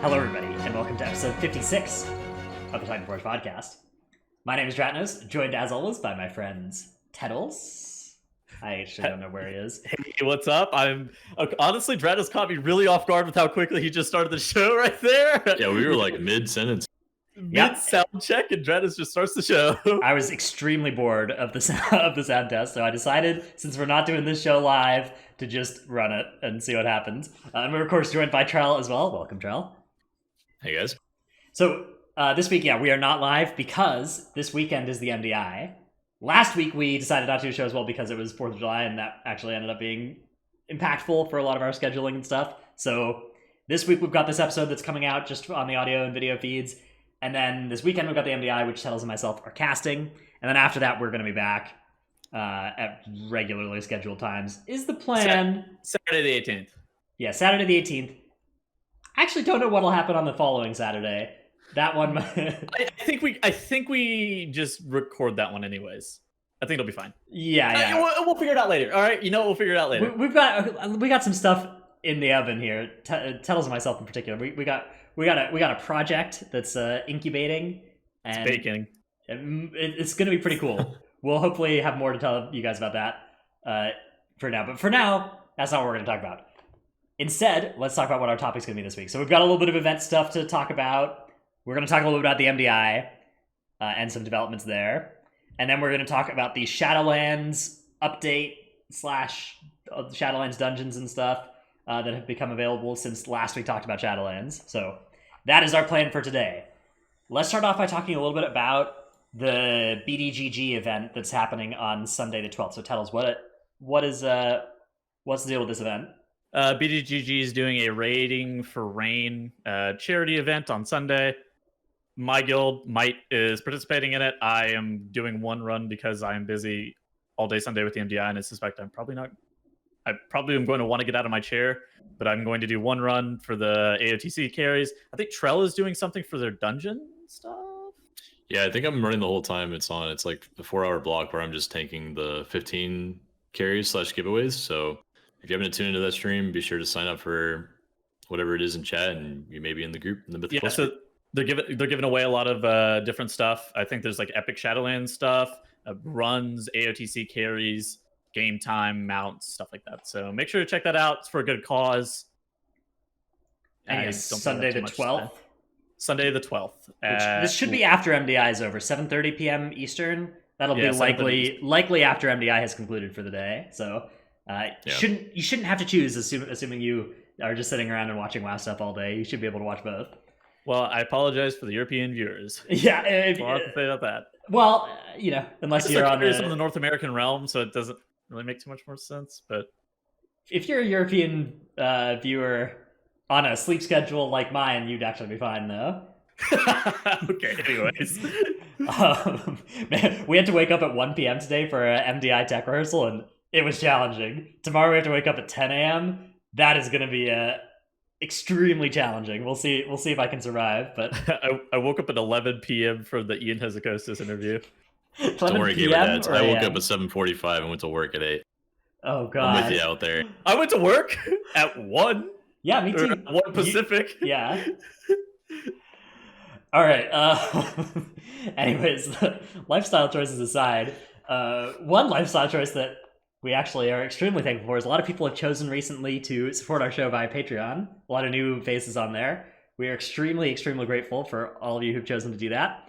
Hello, everybody, and welcome to episode 56 of the Titanforge podcast. My name is Dratnos, joined as always by my friends Teddles. I actually don't know where he is. Hey, what's up? Honestly, Dratnos caught me really off guard with how quickly he just started the show right there. Yeah, we were like mid-sentence. Mid-sound check, and Dratnos just starts the show. I was extremely bored of the sound test, so I decided, since we're not doing this show live, to just run it and see what happens. And we're, of course, joined by Trell as well. Welcome, Trell. Hey, guys. So this week, we are not live because this weekend is the MDI. Last week, we decided not to do a show as well because it was 4th of July, and that actually ended up being impactful for a lot of our scheduling and stuff. So this week, we've got this episode that's coming out just on the audio and video feeds. And then this weekend, we've got the MDI, which Teddles and myself are casting. And then after that, we're going to be back at regularly scheduled times. Is the plan... Saturday the 18th. Yeah, Saturday the 18th. I actually don't know what'll happen on the following Saturday. That one... I think we just record that one anyways. I think it'll be fine. Yeah. We'll figure it out later. All right, we'll figure it out later. We got some stuff in the oven here. Teddles and myself in particular. We got a project that's incubating. And it's baking. It's going to be pretty cool. We'll hopefully have more to tell you guys about that for now. But for now, that's not what we're going to talk about. Instead, let's talk about what our topic's going to be this week. So we've got a little bit of event stuff to talk about. We're going to talk a little bit about the MDI and some developments there. And then we're going to talk about the Shadowlands update / Shadowlands dungeons and stuff that have become available since last we talked about Shadowlands. So that is our plan for today. Let's start off by talking a little bit about the BDGG event that's happening on Sunday the 12th. So tell us what's the deal with this event? BDGG is doing a raiding for rain charity event on Sunday. My guild, Might, is participating in it. I am doing one run because I am busy all day Sunday with the MDI, and I suspect I probably am going to want to get out of my chair, but I'm going to do one run for the AOTC carries. I think Trell is doing something for their dungeon stuff. Yeah, I think I'm running the whole time it's on. It's like the 4-hour block where I'm just tanking the 15 carries / giveaways. So if you haven't tuned into that stream, be sure to sign up for whatever it is in chat, and you may be in the group. In the yeah, so they're giving away a lot of different stuff. I think there's like epic Shadowlands stuff, runs, AOTC carries, game time, mounts, stuff like that. So make sure to check that out. It's for a good cause. And Sunday the 12th? Sunday the 12th. This should be after MDI is over, 7:30 p.m. Eastern. That'll be likely after MDI has concluded for the day. So you shouldn't have to choose, assuming you are just sitting around and watching WoW stuff all day. You should be able to watch both. Well, I apologize for the European viewers. Yeah, I'll have to say about that. Well, unless you're on the North American realm, so it doesn't really make too much more sense. But if you're a European viewer on a sleep schedule like mine, you'd actually be fine, though. Okay, anyways. Man, we had to wake up at 1 p.m. today for an MDI tech rehearsal, and it was challenging. Tomorrow we have to wake up at 10 a.m. That is going to be extremely challenging. We'll see if I can survive. But I woke up at 11 p.m. for the Ian Hezekosis interview. Don't worry, Gamer Dads. I woke up at 7:45 and went to work at 8. Oh, God. I'm with you out there. I went to work at 1. Yeah, me too. 1 Pacific. Yeah. All right. Anyways, lifestyle choices aside, one lifestyle choice that we actually are extremely thankful for is a lot of people have chosen recently to support our show via Patreon. A lot of new faces on there. We are extremely, extremely grateful for all of you who've chosen to do that.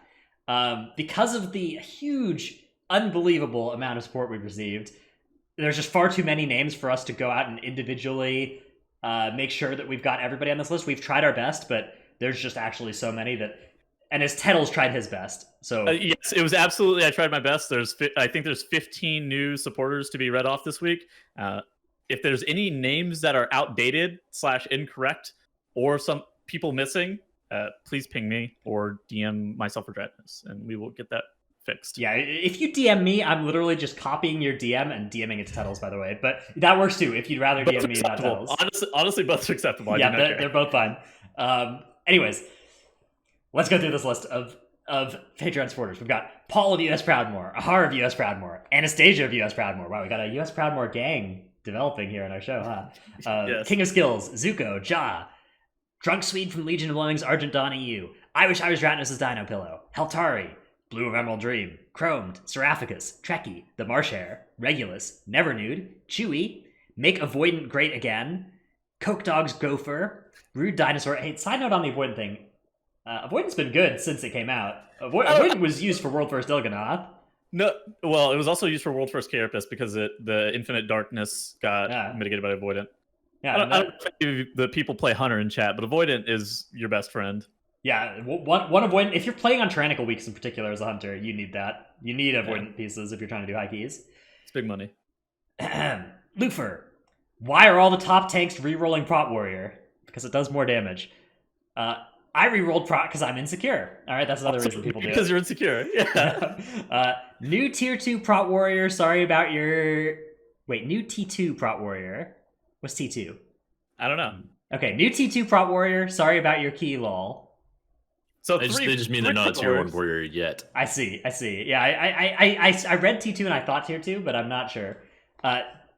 Because of the huge, unbelievable amount of support we've received, there's just far too many names for us to go out and individually make sure that we've got everybody on this list. We've tried our best, but there's just actually so many that... And as Teddles tried his best, so... yes, it was absolutely... I tried my best. I think there's 15 new supporters to be read off this week. If there's any names that are outdated / incorrect, or some people missing, please ping me or DM myself or Dratnos, and we will get that fixed. Yeah, if you DM me, I'm literally just copying your DM and DMing it to Teddles, by the way. But that works too, if you'd rather DM me, not Teddles. Honestly, both are acceptable. Yeah, they're both fine. Anyways, let's go through this list of Patreon supporters. We've got Paul of US Proudmore, Ahar of US Proudmore, Anastasia of US Proudmore. Wow, we got a US Proudmore gang developing here on our show, huh? Yes. King of Skills, Zuko, Ja, Drunk Swede from Legion of Loathing's Argent Dawn EU. I wish I was Ratnos' Dino Pillow. Heltari. Blue of Emerald Dream. Chromed. Seraphicus. Trekkie. The Marshhare. Regulus. Never Nude. Chewy. Make Avoidant Great Again. Coke Dog's Gopher. Rude Dinosaur. Hey, side note on the Avoidant thing. Avoidant's been good since it came out. Avoidant was used for World First Il'gynoth. No, well, it was also used for World First Carapace because the Infinite Darkness got mitigated by Avoidant. Yeah, I don't think the people play Hunter in chat, but Avoidant is your best friend. Yeah, one Avoidant. If you're playing on Tyrannical weeks in particular as a Hunter, you need that. You need Avoidant pieces if you're trying to do high keys. It's big money. Lufer. Why are all the top tanks re-rolling Prot Warrior? Because it does more damage. I re-rolled Prot because I'm insecure. All right, that's another reason people do it. Because you're insecure. Yeah. New Tier 2 Prot Warrior. Sorry about your... Wait, new T2 Prot Warrior. What's T2? I don't know. Okay, new T2 Prot Warrior. Sorry about your key, lol. So they just mean they're not a Tier 1 warrior yet. I see. Yeah, I read T2 and I thought Tier 2, but I'm not sure.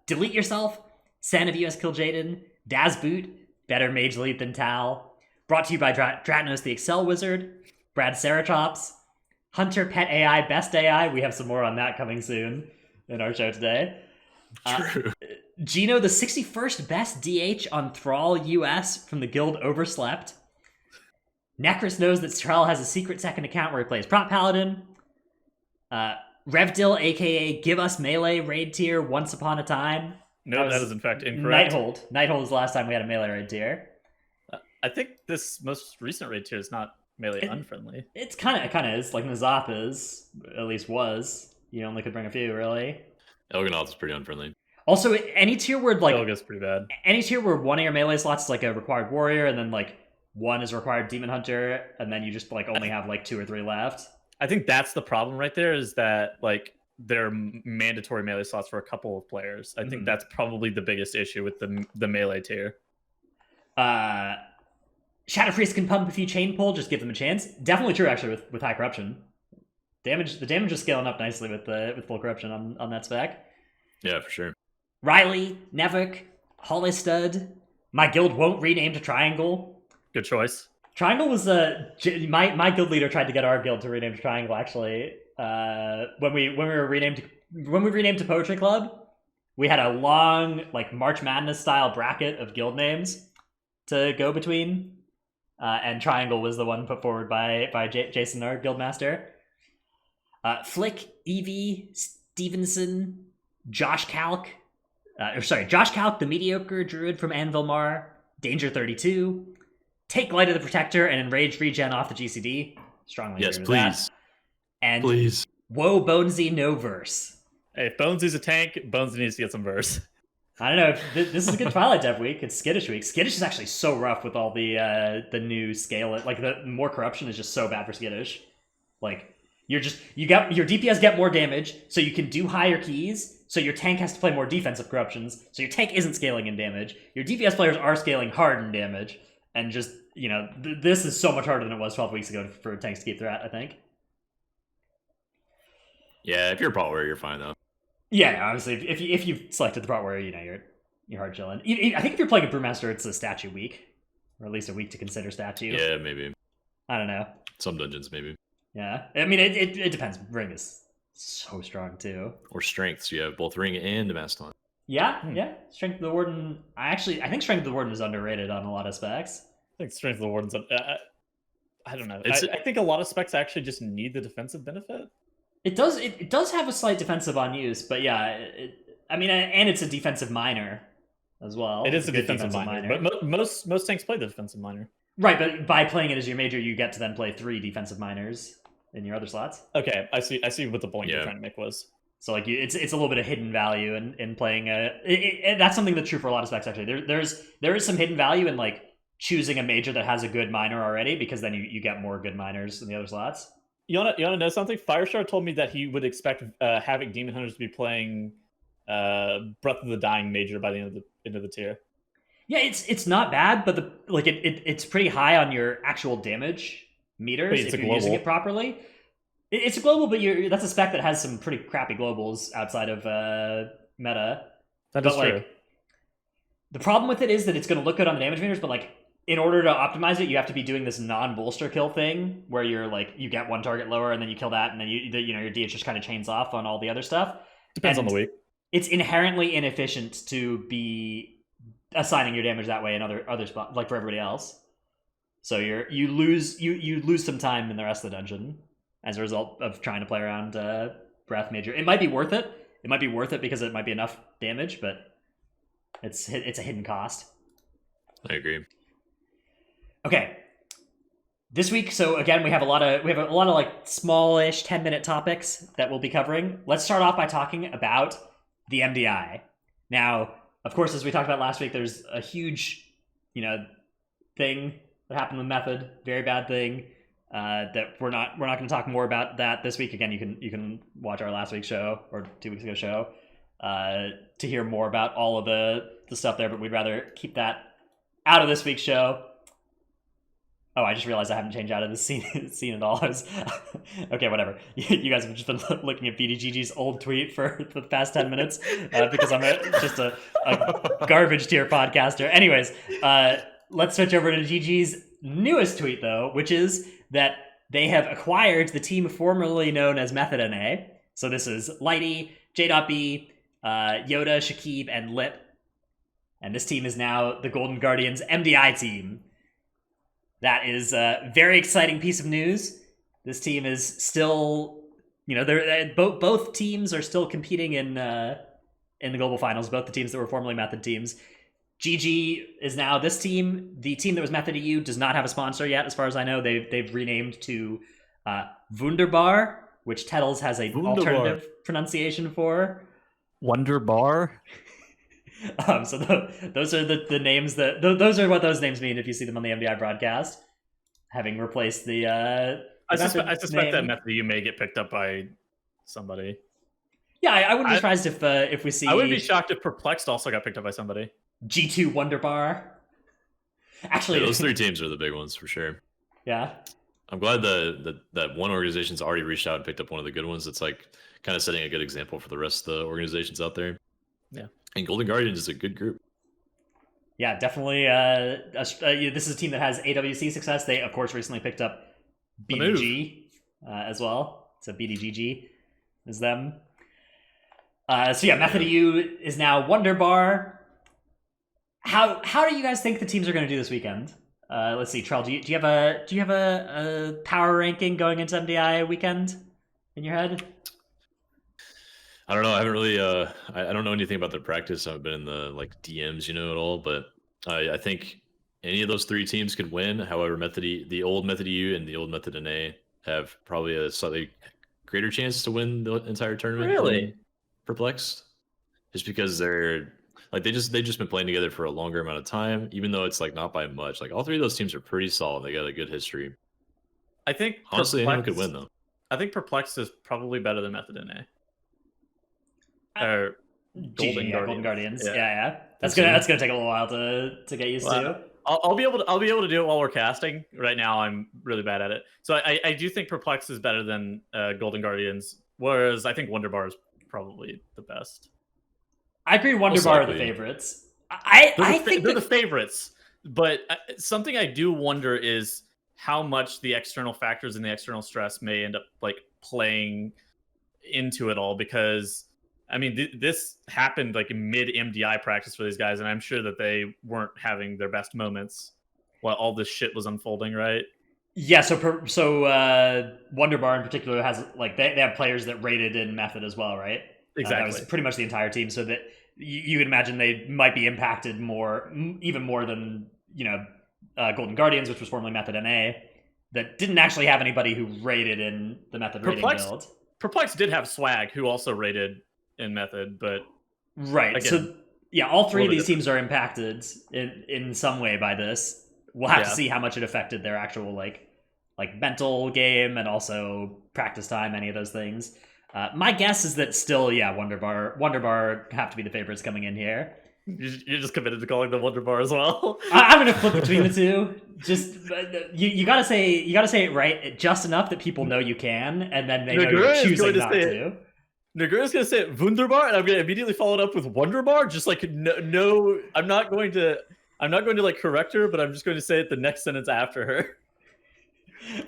Delete Yourself. San of US Kill Jaden. Daz Boot. Better Mage Lead than Tal. Brought to you by Dratnos the Excel Wizard. Brad Ceratops. Hunter Pet AI Best AI. We have some more on that coming soon in our show today. True. Gino, the 61st best DH on Thrall US from the guild Overslept. Necros knows that Thrall has a secret second account where he plays Prop Paladin. Revdil, aka Give Us Melee raid tier once upon a time. No, that is in fact incorrect. Nighthold was the last time we had a melee raid tier. I think this most recent raid tier is not melee unfriendly. It's kind of is, like N'Zoth is, at least was. You only could bring a few, really. Il'gynoth is pretty unfriendly. Also, any tier where like Ilga's pretty bad. Any tier where one of your melee slots is like a required warrior, and then like one is required demon hunter, and then you just like only have like 2 or 3 left. I think that's the problem right there. Is that like they're mandatory melee slots for a couple of players. I think that's probably the biggest issue with the melee tier. Shadow Priest can pump if you chain pull, just give them a chance. Definitely true, actually, with high corruption. The damage is scaling up nicely with full corruption on that spec. Yeah, for sure. Riley, Nevik, Hollystud. My guild won't rename to Triangle. Good choice. Triangle was my guild leader tried to get our guild to rename to Triangle. Actually, when we renamed to Poetry Club, we had a long like March Madness style bracket of guild names to go between, and Triangle was the one put forward by Jason, our guild master. Flick, Evie, Stevenson, Josh Kalk, the mediocre druid from Anvilmar, Danger 32, take Light of the Protector and Enraged Regen off the GCD. Strongly yes, agree with please. that. And please. Whoa, Bonesy, no verse. Hey, if Bonesy's a tank, Bonesy needs to get some verse. I don't know. This is a good Twilight Dev week. It's Skittish week. Skittish is actually so rough with all the new scale. Like the more corruption is just so bad for Skittish. Like your DPS get more damage, so you can do higher keys. So your tank has to play more defensive corruptions. So your tank isn't scaling in damage. Your DPS players are scaling hard in damage, and just this is so much harder than it was 12 weeks ago for tanks to keep threat. I think. Yeah, if you're a Prot Warrior, you're fine though. Yeah, obviously, if you've selected the Prot Warrior, you're hard chilling. I think if you're playing a Brewmaster, it's a statue week, or at least a week to consider statue. Yeah, maybe. I don't know. Some dungeons, maybe. Yeah, I mean, it depends. Ring is so strong too. Or strength, so you have both Ring and Damaston. Yeah. Strength of the Warden. I think Strength of the Warden is underrated on a lot of specs. I think Strength of the Warden's. I don't know. I think a lot of specs actually just need the defensive benefit. It does. It does have a slight defensive on use, but yeah. And it's a defensive minor as well. It is a defensive minor, but most tanks play the defensive minor. Right, but by playing it as your major, you get to then play 3 defensive minors in your other slots. Okay, I see what the point you're trying to make was. So like it's a little bit of hidden value in playing that's something that's true for a lot of specs actually. There is some hidden value in like choosing a major that has a good minor already, because then you get more good minors in the other slots. You wanna know something? Firestar told me that he would expect Havoc Demon Hunters to be playing Breath of the Dying major by the end of the tier. Yeah, it's not bad, but it's pretty high on your actual damage meters if you're using it properly. It's a global, but that's a spec that has some pretty crappy globals outside of meta. That is true. The problem with it is that it's going to look good on the damage meters, but like in order to optimize it, you have to be doing this non-bolster kill thing where you're like you get one target lower and then you kill that, and then your DH just kind of chains off on all the other stuff. Depends And on the week. it's inherently inefficient to be assigning your damage that way in other spots, like for everybody else. So you lose some time in the rest of the dungeon as a result of trying to play around Breath Major. It might be worth it. It might be worth it because it might be enough damage, but it's a hidden cost. I agree. Okay. This week, so again, we have a lot of like smallish 10-minute topics that we'll be covering. Let's start off by talking about the MDI. Now, of course, as we talked about last week, there's a huge, thing that happened with Method, very bad thing. That we're not going to talk more about that this week. Again, you can watch our last week's show or 2 weeks ago show to hear more about all of the stuff there. But we'd rather keep that out of this week's show. Oh, I just realized I haven't changed out of the scene at all. Okay, whatever. You guys have just been looking at BDGG's old tweet for the past 10 minutes because I'm just a garbage tier podcaster. Anyways, let's switch over to GG's newest tweet, though, which is that they have acquired the team formerly known as Method NA. So this is Lighty, J.B, Yoda, Shakib, and Lip. And this team is now the Golden Guardians MDI team. That is a very exciting piece of news. This team is still, both teams are still competing in the global finals. Both the teams that were formerly Method teams. GG is now this team. The team that was Method EU does not have a sponsor yet, as far as I know. They've renamed to Wunderbar, which Tettles has an alternative pronunciation for. Wonderbar. So those are the names that those are what those names mean if you see them on the MDI broadcast, having replaced the. I suspect that Method EU may get picked up by somebody. Yeah, I wouldn't be surprised if we see. I wouldn't be shocked if Perplexed also got picked up by somebody. G2 Wonderbar. Actually, those 3 teams are the big ones for sure. Yeah, I'm glad that one organization's already reached out and picked up one of the good ones. It's like kind of setting a good example for the rest of the organizations out there. Yeah. And Golden Guardians is a good group. Yeah, definitely. This is a team that has AWC success. They, of course, recently picked up BDG as well. So BDGG is them. So yeah, Method EU is now Wonderbar. How do you guys think the teams are going to do this weekend? Let's see, Trell. Do you have a power ranking going into MDI weekend in your head? I don't know. I haven't really. I don't know anything about their practice. I haven't been in the DMs, at all. But I think any of those 3 teams could win. However, the old Method EU and the old Method NA have probably a slightly greater chance to win the entire tournament. Really? Perplexed, just because they're they just been playing together for a longer amount of time, even though it's not by much. All 3 of those teams are pretty solid. They got a good history. I think honestly anyone could win though. I think Perplexed is probably better than Method NA. Or Golden Guardians. Yeah. That's gonna take a little while to get used to. I'll be able to do it while we're casting. Right now, I'm really bad at it. So I do think Perplex is better than Golden Guardians, whereas I think Wonderbar is probably the best. I agree. Wonderbar are the favorites. I think they're the favorites, but something I do wonder is how much the external factors and the external stress may end up playing into it all, because. I mean, this happened mid MDI practice for these guys, and I'm sure that they weren't having their best moments while all this shit was unfolding, right? Yeah. So Wonderbar in particular has they have players that rated in Method as well, right? Exactly. That was pretty much the entire team. So that you would imagine they might be impacted even more than Golden Guardians, which was formerly Method NA, that didn't actually have anybody who rated in the Method rating build. Perplex did have Swag, who also rated in Method, but right. Again, so yeah, all 3 of these teams are impacted in some way by this. We'll have to see how much it affected their actual mental game and also practice time, any of those things. My guess is that still, Wonderbar have to be the favorites coming in here. You're just committed to calling them Wonderbar as well. I'm gonna flip between the 2. Just you gotta say it right just enough that people know you can, and then they know you're choosing not to. Nagura's gonna say Wunderbar, and I'm gonna immediately follow it up with Wonderbar. Just no, I'm not going to I'm not going to like correct her, but I'm just going to say it the next sentence after her.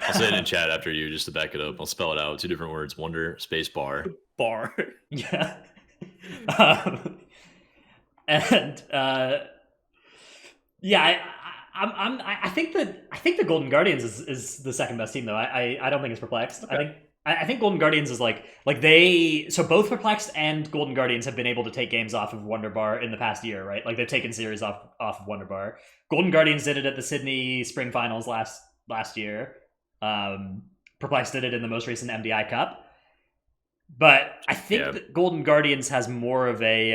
I'll say it in chat after you just to back it up. I'll spell it out. 2 different words. Wonder space bar. Bar. Yeah. And yeah, I think the Golden Guardians is the second best team though. I don't think it's Perplexed. Okay. I think Golden Guardians is like they, so both Perplexed and Golden Guardians have been able to take games off of Wonderbar in the past year, right? Like they've taken series off of Wonderbar. Golden Guardians did it at the Sydney Spring Finals last year. Perplexed did it in the most recent MDI Cup. But I think that Golden Guardians has more of a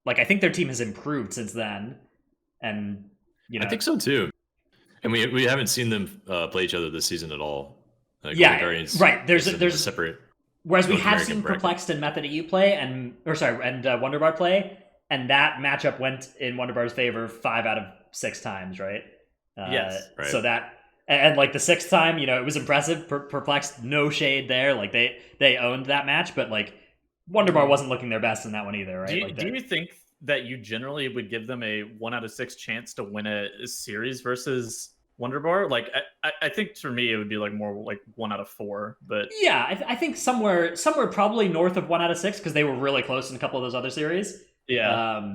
I think their team has improved since then, and I think so too. And we haven't seen them play each other this season at all. Right. There's separate. Whereas we have seen Perplexed and Method EU play, and Wonderbar play, and that matchup went in Wonderbar's favor 5 out of 6 times, right? Yes. Right. So that, and like the 6th time, it was impressive. Perplexed, no shade there. Like they owned that match, but like Wonderbar wasn't looking their best in that one either, right? Do you think that you generally would give them a 1 out of 6 chance to win a series versus Wonderbar? Like I think for me it would be like more like 1 out of 4, but yeah, I think somewhere probably north of 1 out of 6 because they were really close in a couple of those other series. Yeah.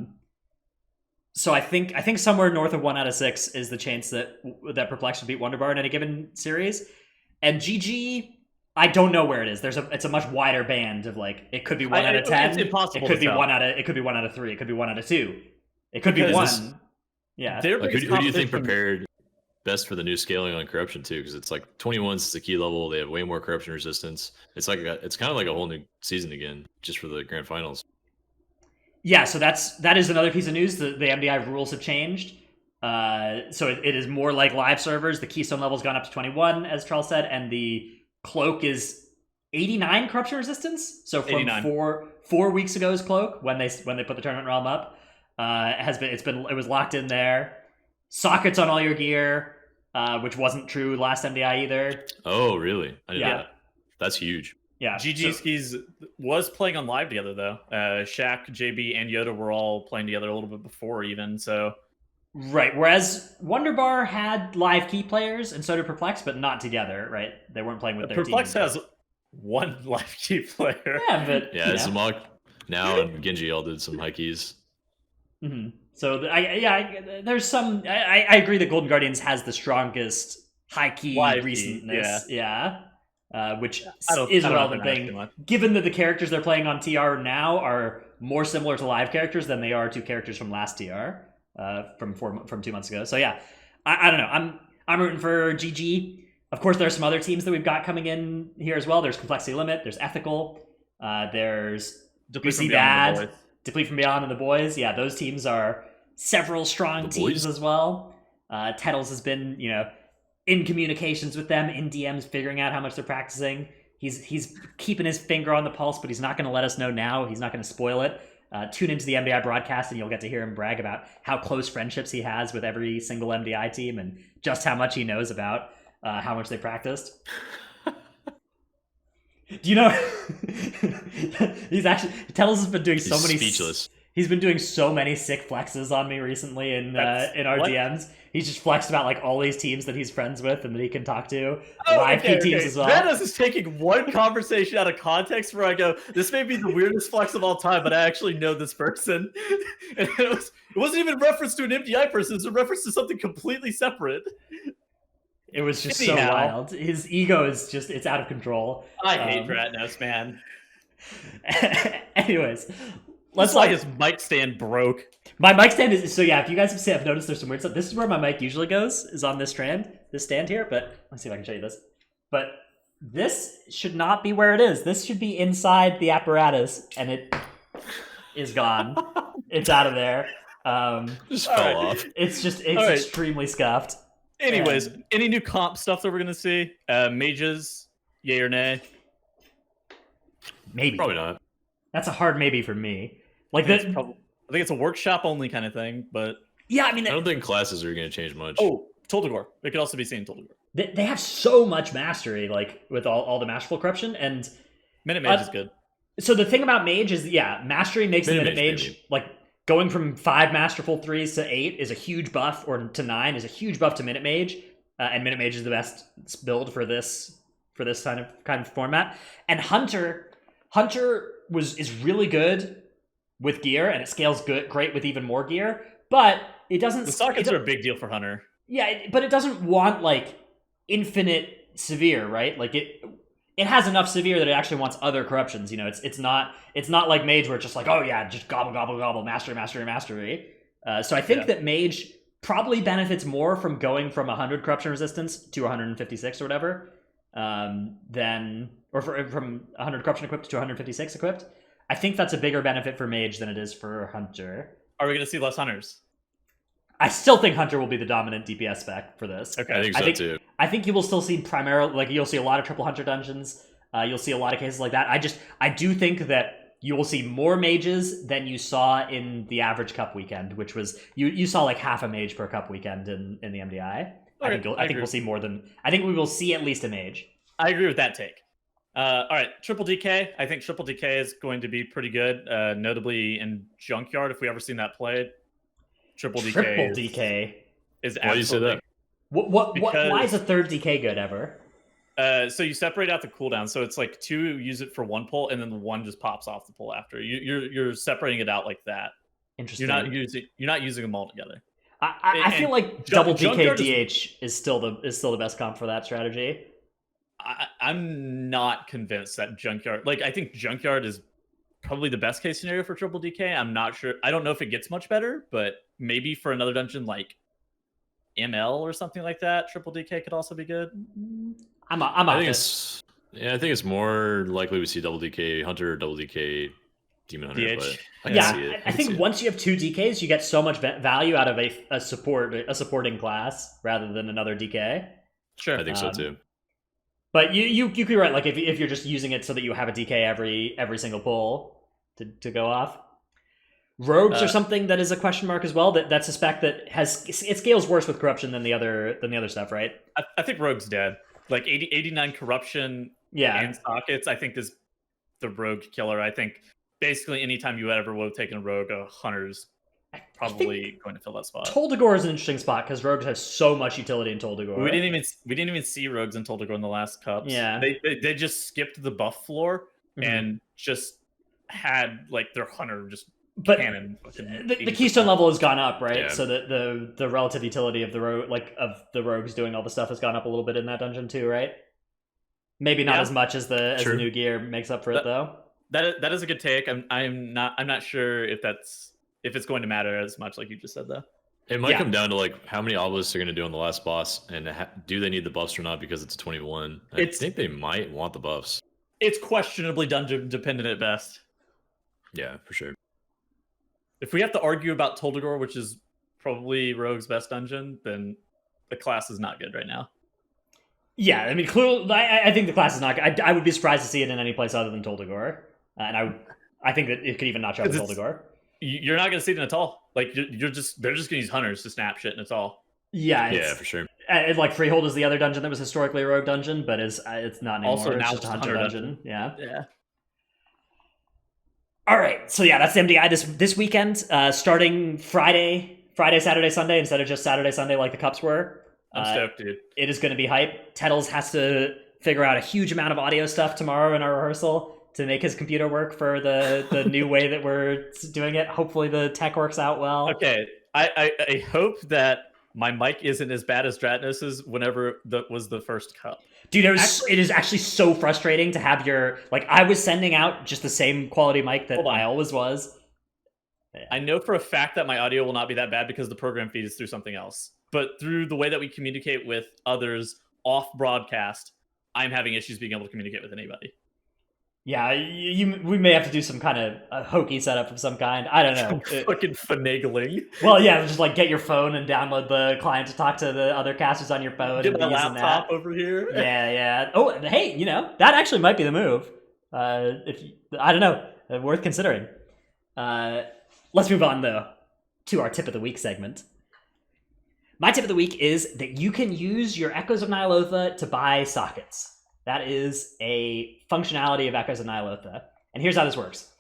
So I think somewhere north of 1 out of 6 is the chance that Perplex would beat Wonderbar in any given series, and GG, I don't know where it is. It's a much wider band of like it could be 1 out of 10. It's impossible. It could be 1 out of 3. It could be 1 out of 2. It could be 1. Yeah. Like, who do you think prepared best for the new scaling on corruption too? Because it's like 21's is the key level. They have way more corruption resistance. It's like it's kind of like a whole new season again, just for the grand finals. Yeah, so that is another piece of news. The MDI rules have changed. So it is more like live servers. The Keystone level's gone up to 21, as Charles said, and the Cloak is 89 corruption resistance. So from 89. 4 weeks ago's Cloak, when they put the tournament realm up, it was locked in there. Sockets on all your gear, which wasn't true last MDI either. Oh, really? I didn't know that. That's huge. Yeah. GG Skis was playing on live together though. Shaq, JB, and Yoda were all playing together a little bit before even. So right. Whereas Wonderbar had live key players, and so did Perplex, but not together. Right? They weren't playing with their Perplex team. has one live key player. Yeah, but Zamok now and Genji all did some high keys. Mm-hmm. So there's some. I agree that Golden Guardians has the strongest high key live recentness. Key, yeah. Which is a relevant thing, given that the characters they're playing on TR now are more similar to live characters than they are to characters from last TR, from 2 months ago. So yeah, I don't know. I'm rooting for GG. Of course, there are some other teams that we've got coming in here as well. There's Complexity Limit. There's Ethical. There's BC Bad, Deplete from Beyond, and the Boys. Yeah, those teams are several strong teams as well. Tettles has been, in communications with them, in DMs, figuring out how much they're practicing. He's keeping his finger on the pulse, but he's not going to let us know now. He's not going to spoil it. Tune into the MDI broadcast, and you'll get to hear him brag about how close friendships he has with every single MDI team, and just how much he knows about how much they practiced. Do you know? Tettles has been doing so many. Speechless. He's been doing so many sick flexes on me recently in our DMs. He's just flexed about like all these teams that he's friends with and that he can talk to. Live key teams as well. Vanos is taking one conversation out of context where I go, this may be the weirdest flex of all time, but I actually know this person. And it wasn't even a reference to an MDI person, it was a reference to something completely separate. It was just so wild. His ego is just, it's out of control. I hate Ratnos, man. Anyways. That's why his mic stand broke. My mic stand is, so yeah, if you guys have noticed there's some weird stuff. This is where my mic usually goes, is on this stand here, but let's see if I can show you this. But this should not be where it is. This should be inside the apparatus, and it is gone. It's out of there. Just fell off. It's extremely scuffed. Anyways, any new comp stuff that we're going to see? Mages, yay or nay? Maybe. Probably not. That's a hard maybe for me. I think it's a workshop only kind of thing, but yeah, I mean, I don't think classes are going to change much. Oh, Toldegor. It could also be seen in Toldegor. They have so much mastery, like with all the masterful corruption, and Minute Mage is good. So the thing about Mage is, mastery makes Minute Mage like going from 5 Masterful 3s to 8 is a huge buff, or to 9 is a huge buff to Minute Mage, and Minute Mage is the best build for this kind of format. And Hunter is really good with gear, and it scales great with even more gear, but it doesn't. The sockets are a big deal for Hunter. Yeah, but it doesn't want like infinite severe, right? Like it has enough severe that it actually wants other corruptions. You know, it's not like Mage where it's just like, oh yeah, just gobble gobble gobble, mastery. So I think that Mage probably benefits more from going from 100 corruption resistance to 156 or whatever, from 100 corruption equipped to 156 equipped. I think that's a bigger benefit for Mage than it is for Hunter. Are we going to see less Hunters? I still think Hunter will be the dominant DPS spec for this. Okay, I think so too. I think you will still see primarily, like, you'll see a lot of triple Hunter dungeons. You'll see a lot of cases like that. I do think that you will see more mages than you saw in the average cup weekend, which was you saw like half a mage per cup weekend in the MDI. I think we'll see more than. I think we will see at least a mage. I agree with that take. All right, triple DK. I think triple DK is going to be pretty good, notably in Junkyard. If we ever seen that played, triple DK is why do you say that? Why is a third DK good ever? So you separate out the cooldown, so it's like 2 use it for 1 pull, and then the 1 just pops off the pull after. You're separating it out like that. Interesting. You're not using them all together. I feel like double DK DH is still the best comp for that strategy. I'm not convinced that Junkyard. Like, I think Junkyard is probably the best case scenario for triple DK. I'm not sure. I don't know if it gets much better, but maybe for another dungeon like ML or something like that, triple DK could also be good. I think it's more likely we see double DK Hunter or double DK Demon Hunter. DH. But I think once you have 2 DKs, you get so much value out of a supporting class rather than another DK. Sure, I think so too. But you could be right. Like if you're just using it so that you have a DK every single pull to go off. Rogues are something that is a question mark as well. That's a spec that it scales worse with corruption than the other stuff, right? I think Rogue's dead. Like 89 corruption and sockets, I think is the Rogue killer. I think basically anytime you ever would have taken a Rogue, a Hunter's probably going to fill that spot. Toldagor is an interesting spot because Rogues has so much utility in Toldagor. We didn't even see Rogues in Toldagor in the last cups. Yeah, they just skipped the buff floor and just had like their Hunter just. But cannon. The keystone level has gone up, right? Yeah. So that the relative utility of the rogues doing all the stuff has gone up a little bit in that dungeon too, right? Maybe not as much as the new gear makes up for it though. That is a good take. I'm not sure if it's going to matter as much, like you just said though. It might come down to like how many obelisks they're going to do on the last boss, and do they need the buffs or not because it's 21. I think they might want the buffs. It's questionably dungeon dependent at best. Yeah, for sure. If we have to argue about Toldagor, which is probably Rogue's best dungeon, then the class is not good right now. Yeah, I mean, clearly, I think the class is not good. I would be surprised to see it in any place other than Toldagor, and I think that it could even notch up with Toldagor. You're not going to see it in all. Like they're just going to use Hunters to snap shit, and it's all. Yeah, for sure. Like Freehold is the other dungeon that was historically a Rogue dungeon, but it's not anymore. Also, now it's just a Hunter dungeon. Yeah. All right, so yeah, that's the MDI this weekend, starting Friday, Saturday, Sunday, instead of just Saturday, Sunday like the Cups were. I'm stoked, dude. It is going to be hype. Tettles has to figure out a huge amount of audio stuff tomorrow in our rehearsal to make his computer work for the new way that we're doing it. Hopefully the tech works out well. Okay, I hope that my mic isn't as bad as Dratnos's whenever that was the first cup. Dude, it is actually so frustrating to have I was sending out just the same quality mic that I always was. Yeah. I know for a fact that my audio will not be that bad because the program feeds through something else. But through the way that we communicate with others off broadcast, I'm having issues being able to communicate with anybody. Yeah, we may have to do some kind of a hokey setup of some kind. I don't know. Fucking finagling. Well, yeah, just like get your phone and download the client to talk to the other casters on your phone. Get my laptop over here. Yeah. Oh, hey, that actually might be the move. I don't know, worth considering. Let's move on though to our tip of the week segment. My tip of the week is that you can use your Echoes of Nyalotha to buy sockets. That is a functionality of Echoes of Nyalotha. And here's how this works.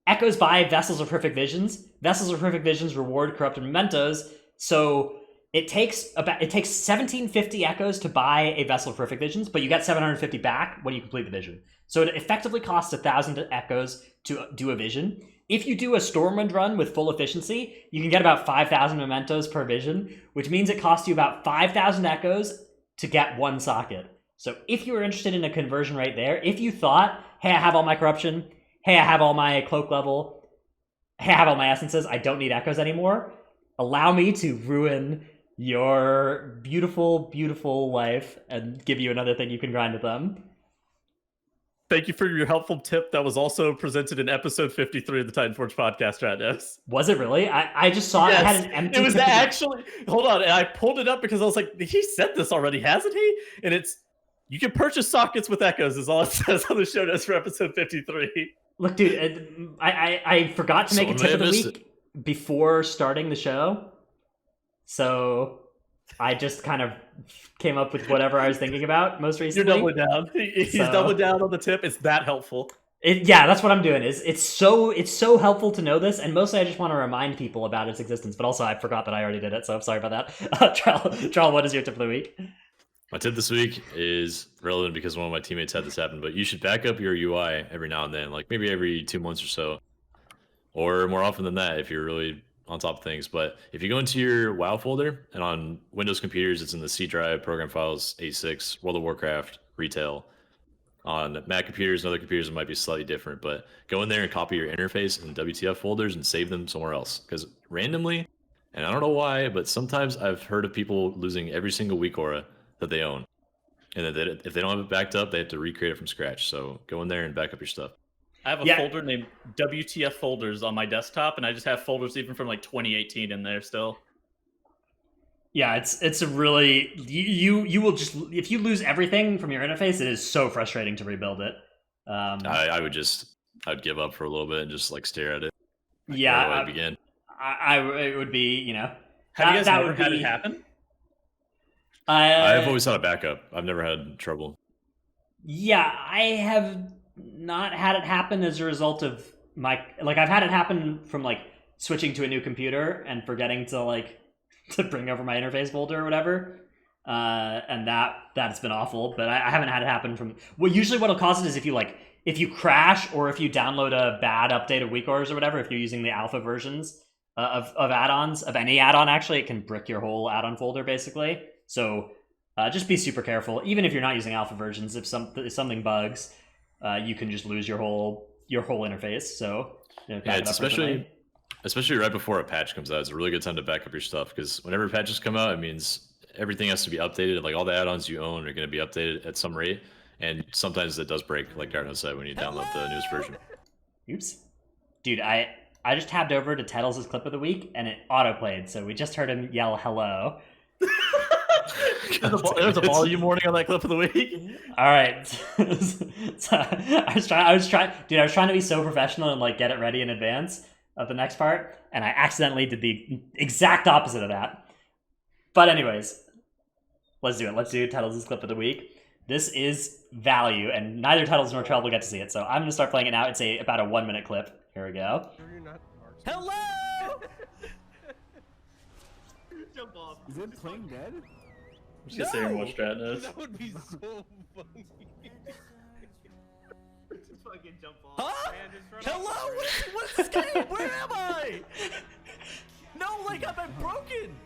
Echoes buy Vessels of Perfect Visions. Vessels of Perfect Visions reward corrupted mementos. So it takes 1750 echoes to buy a Vessel of Perfect Visions, but you get 750 back when you complete the vision. So it effectively costs 1,000 echoes to do a vision. If you do a Stormwind run with full efficiency, you can get about 5,000 mementos per vision, which means it costs you about 5,000 echoes to get one socket. So if you were interested in a conversion rate there, if you thought, hey, I have all my corruption, hey, I have all my cloak level, hey, I have all my essences, I don't need echoes anymore, allow me to ruin your beautiful, beautiful life and give you another thing you can grind with them. Thank you for your helpful tip that was also presented in episode 53 of the Titanforge podcast, Stratos. Was it really? I just saw it had an empty... It was actually... Hold on, and I pulled it up because I was like, he said this already, hasn't he? And it's, you can purchase sockets with echoes is all it says on the show notes for episode 53. Look, dude, I forgot to make a tip of the week before starting the show. So I just kind of came up with whatever I was thinking about most recently. You're doubling down. He's doubling down on the tip. It's that helpful. Yeah, that's what I'm doing. It's so helpful to know this, and mostly I just want to remind people about its existence. But also, I forgot that I already did it, so I'm sorry about that. Charles, what is your tip of the week? My tip this week is relevant because one of my teammates had this happen, but you should back up your UI every now and then, like maybe every 2 months or so, or more often than that if you're really on top of things. But if you go into your WoW folder, and on Windows computers, it's in the C drive, program files, A6, World of Warcraft, retail. On Mac computers and other computers, it might be slightly different, but go in there and copy your interface in WTF folders and save them somewhere else. Because randomly, and I don't know why, but sometimes I've heard of people losing every single weak aura that they own. And that if they don't have it backed up, they have to recreate it from scratch. So go in there and back up your stuff. I have a folder named WTF folders on my desktop, and I just have folders even from like 2018 in there still. Yeah, it's a really you will just, if you lose everything from your interface, it is so frustrating to rebuild it. I'd give up for a little bit and just like stare at it. Yeah, where do I begin? It would be, you know. Have you guys never had it happen? I've always had a backup. I've never had trouble. Yeah, I have not had it happen as a result of I've had it happen from like switching to a new computer and forgetting to bring over my interface folder or whatever. And that's been awful, but I haven't had it happen from... Well, usually what'll cause it is if you crash or if you download a bad update of weak orders or whatever, if you're using the alpha versions of add-ons, of any add-on actually, it can brick your whole add-on folder basically. So just be super careful. Even if you're not using alpha versions, if something bugs, you can just lose your whole interface. So it's especially right before a patch comes out. It's a really good time to back up your stuff, because whenever patches come out, it means everything has to be updated. Like all the add-ons you own are going to be updated at some rate, and sometimes it does break, like Garno said, when you download the newest version. Oops, dude, I just tabbed over to Tettles' clip of the week, and it auto-played, so we just heard him yell hello. There's a volume warning on that clip of the week. All right. So I was trying to be so professional and like get it ready in advance of the next part, and I accidentally did the exact opposite of that. But anyways, let's do it. Let's do Tettles' clip of the week. This is value, and neither Tettles nor Trell will get to see it, so I'm gonna start playing it now. It's about a 1 minute clip. Here we go. Hello. Jump off. Is it playing dead? I'm just gonna say more Stratos. That would be so funny. Just fucking jump off. Huh? Man, just run Hello? off. What is this game? Where am I? No, I'm broken.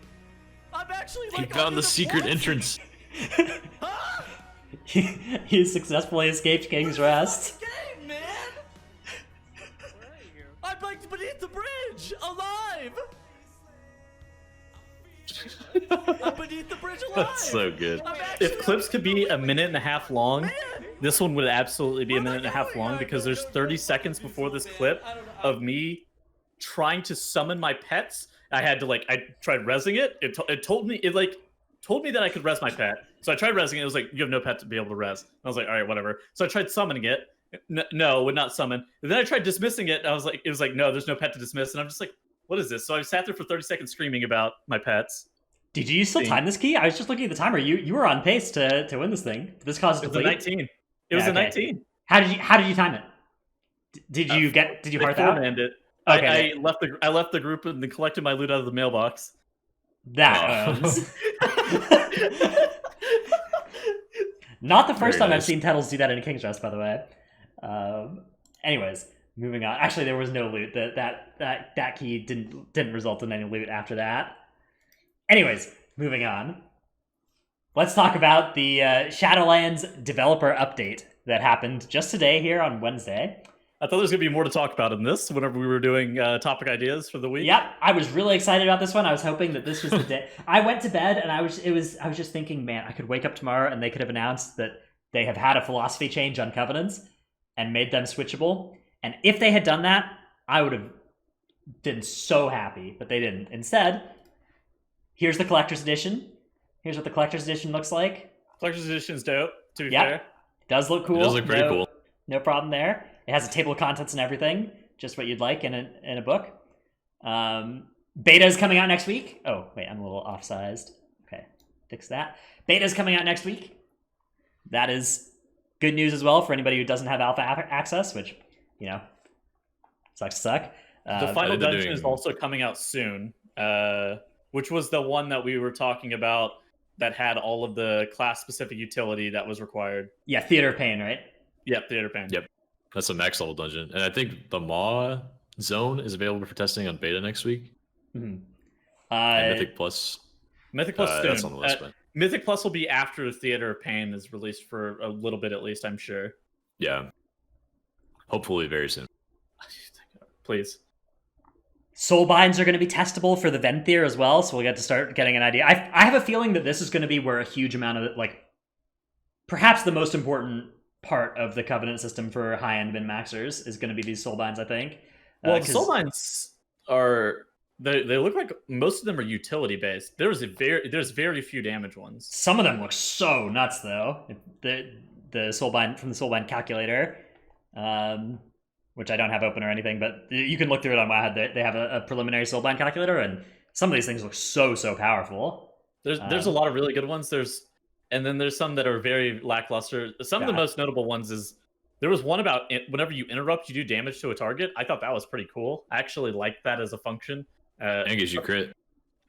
I'm actually He found the secret entrance. Huh? He successfully escaped King's Rest. Game, man. Where are you? I'm like beneath the bridge, alive. I'm beneath the bridge alive. That's so good. If clips could be a minute and a half long, this one would absolutely be a minute and a half long, because there's 30 seconds before this clip of me trying to summon my pets. I had to I tried rezzing it. It told me that I could res my pet. So I tried rezzing it. It was like, you have no pet to be able to res. I was like, all right, whatever. So I tried summoning it. No, would not summon. And then I tried dismissing it. And it was like, no, there's no pet to dismiss. And I'm just like, what is this? So I sat there for 30 seconds screaming about my pets. Did you still time this key? I was just looking at the timer. You were on pace to win this thing. This caused It was a 19. It was a 19. How did you time it? Did you hearth I out? four-manned it. Okay. I left the group and then collected my loot out of the mailbox. That Oh. owns. Not the first Very time I've nice. seen Tettles do that in a King's Rest, by the way. Anyways, moving on. Actually, there was no loot. That key didn't result in any loot after that. Anyways, moving on. Let's talk about the Shadowlands developer update that happened just today here on Wednesday. I thought there was gonna be more to talk about in this whenever we were doing topic ideas for the week. Yep, I was really excited about this one. I was hoping that this was the day. I went to bed and I was just thinking, man, I could wake up tomorrow and they could have announced that they have had a philosophy change on covenants and made them switchable. And if they had done that, I would have been so happy, but they didn't. Instead, here's the collector's edition. Here's what the collector's edition looks like. Collector's edition is dope. To be Yep. fair, It does look cool. It does look pretty cool. No problem there. It has a table of contents and everything, just what you'd like in a book. Beta is coming out next week. Oh, wait, I'm a little off-sized. Okay, fix that. Beta is coming out next week. That is good news as well for anybody who doesn't have alpha access, which, sucks to suck. the final they're dungeon doing- is also coming out soon, which was the one that we were talking about that had all of the class-specific utility that was required. Yeah, Theater of Pain, right? Yep, Theater Pain. Yep. That's a max level dungeon. And I think the Maw zone is available for testing on beta next week. Mhm. And Mythic Plus. Mythic Plus soon. That's on the list. But Mythic Plus will be after Theater of Pain is released for a little bit at least, I'm sure. yeah. Hopefully very soon. Please. Soulbinds are going to be testable for the Venthyr as well, so we'll get to start getting an idea. I have a feeling that this is going to be where a huge amount of it, perhaps the most important part of the Covenant system for high-end min-maxers is going to be these Soulbinds, I think. Well, the 'cause- Soulbinds are... They look like most of them are utility-based. There's very few damage ones. Some of them look so nuts, though. The Soulbind from the Soulbind calculator, which I don't have open or anything, but you can look through it on Wowhead. They have a preliminary Soulbind calculator, and some of these things look so powerful. There's a lot of really good ones. And then there's some that are very lackluster. Some of the Yeah. most notable ones is there was one about whenever you interrupt, you do damage to a target. I thought that was pretty cool. I actually liked that as a function. And it gives you crit.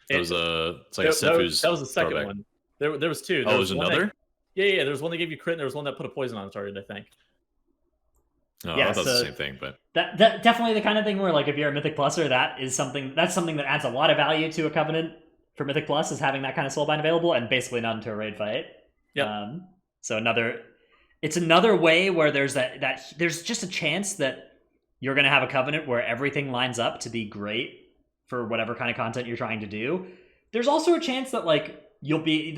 That it- was it's like a Sefu's that was the second throwback. one. There was two. Oh, There there's was one that- another? Yeah. There was one that gave you crit, and there was one that put a poison on a target, I think. Oh, Yeah, I thought it was so- the same thing, but That definitely the kind of thing where, if you're a Mythic Pluser, that's something that adds a lot of value to a Covenant for Mythic Plus, is having that kind of Soulbind available, and basically none to a raid fight. Yep. So it's another way where there's there's just a chance that you're going to have a Covenant where everything lines up to be great for whatever kind of content you're trying to do. There's also a chance that you'll be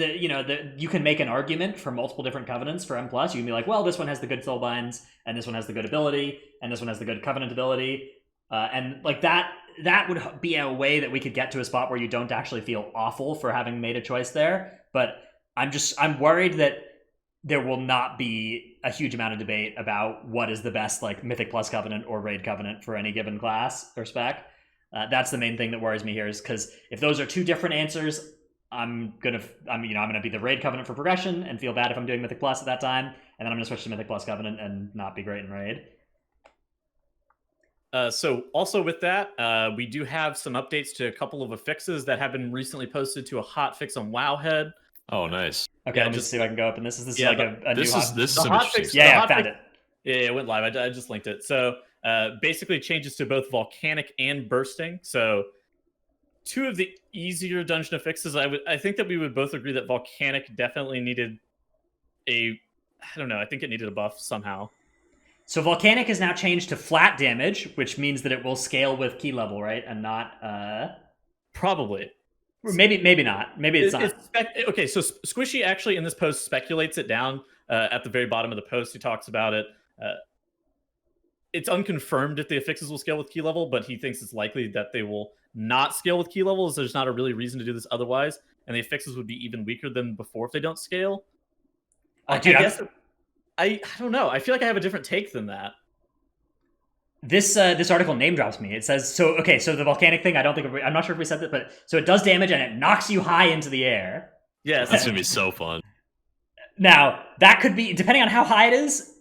you can make an argument for multiple different Covenants for M+. You can be like, well, this one has the good Soulbinds, and this one has the good ability, and this one has the good Covenant ability, and that would be a way that we could get to a spot where you don't actually feel awful for having made a choice there. But I'm worried that there will not be a huge amount of debate about what is the best Mythic Plus Covenant or Raid Covenant for any given class or spec. That's the main thing that worries me here, is because if those are two different answers, I'm gonna be the Raid Covenant for progression and feel bad if I'm doing Mythic Plus at that time, and then I'm gonna switch to Mythic Plus Covenant and not be great in Raid. So also with that, we do have some updates to a couple of affixes that have been recently posted to a hot fix on Wowhead. oh, nice. Okay, Yeah, let me just- see if I can go open this. Is this Yeah, a This new is hot... this is the some hot interesting fix- stuff. Yeah, the I hot found fix- it. Yeah, it went live. I just linked it. So basically changes to both volcanic and bursting. So two of the easier dungeon affixes. I think that we would both agree that volcanic definitely needed I think it needed a buff somehow. So Volcanic is now changed to flat damage, which means that it will scale with key level, right? And not... Probably. Or maybe not. Maybe it's not. Okay, so Squishy actually in this post speculates it down at the very bottom of the post. He talks about it. It's unconfirmed if the affixes will scale with key level, but he thinks it's likely that they will not scale with key levels. There's not a really reason to do this otherwise, and the affixes would be even weaker than before if they don't scale. Oh, dude, I guess I don't know. I feel like I have a different take than that. This article name drops me. It says so the volcanic thing. I'm not sure if we said that, but so it does damage and it knocks you high into the air. Yes. That's gonna be so fun. Now that could be, depending on how high it is,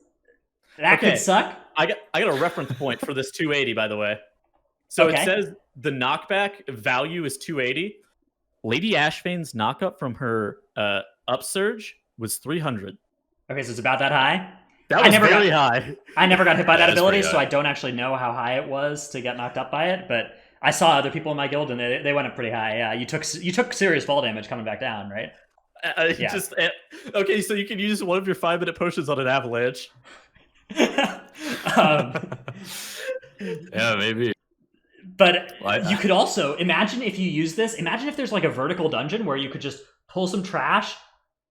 that Okay. could suck. I got a reference point for this 280, by the way. So Okay. it says the knockback value is 280. Lady Ashvane's knockup from her upsurge was 300. Okay, so it's about that high. That I was never very got- high. I never got hit by Yeah, that that's ability, pretty so high. I don't actually know how high it was to get knocked up by it. But I saw other people in my guild, and they went up pretty high. Yeah, you took serious fall damage coming back down, right? Yeah. Okay, so you can use one of your 5-minute potions on an avalanche. um, Yeah, maybe. but Well, you could also imagine if you use this. Imagine if there's like a vertical dungeon where you could just pull some trash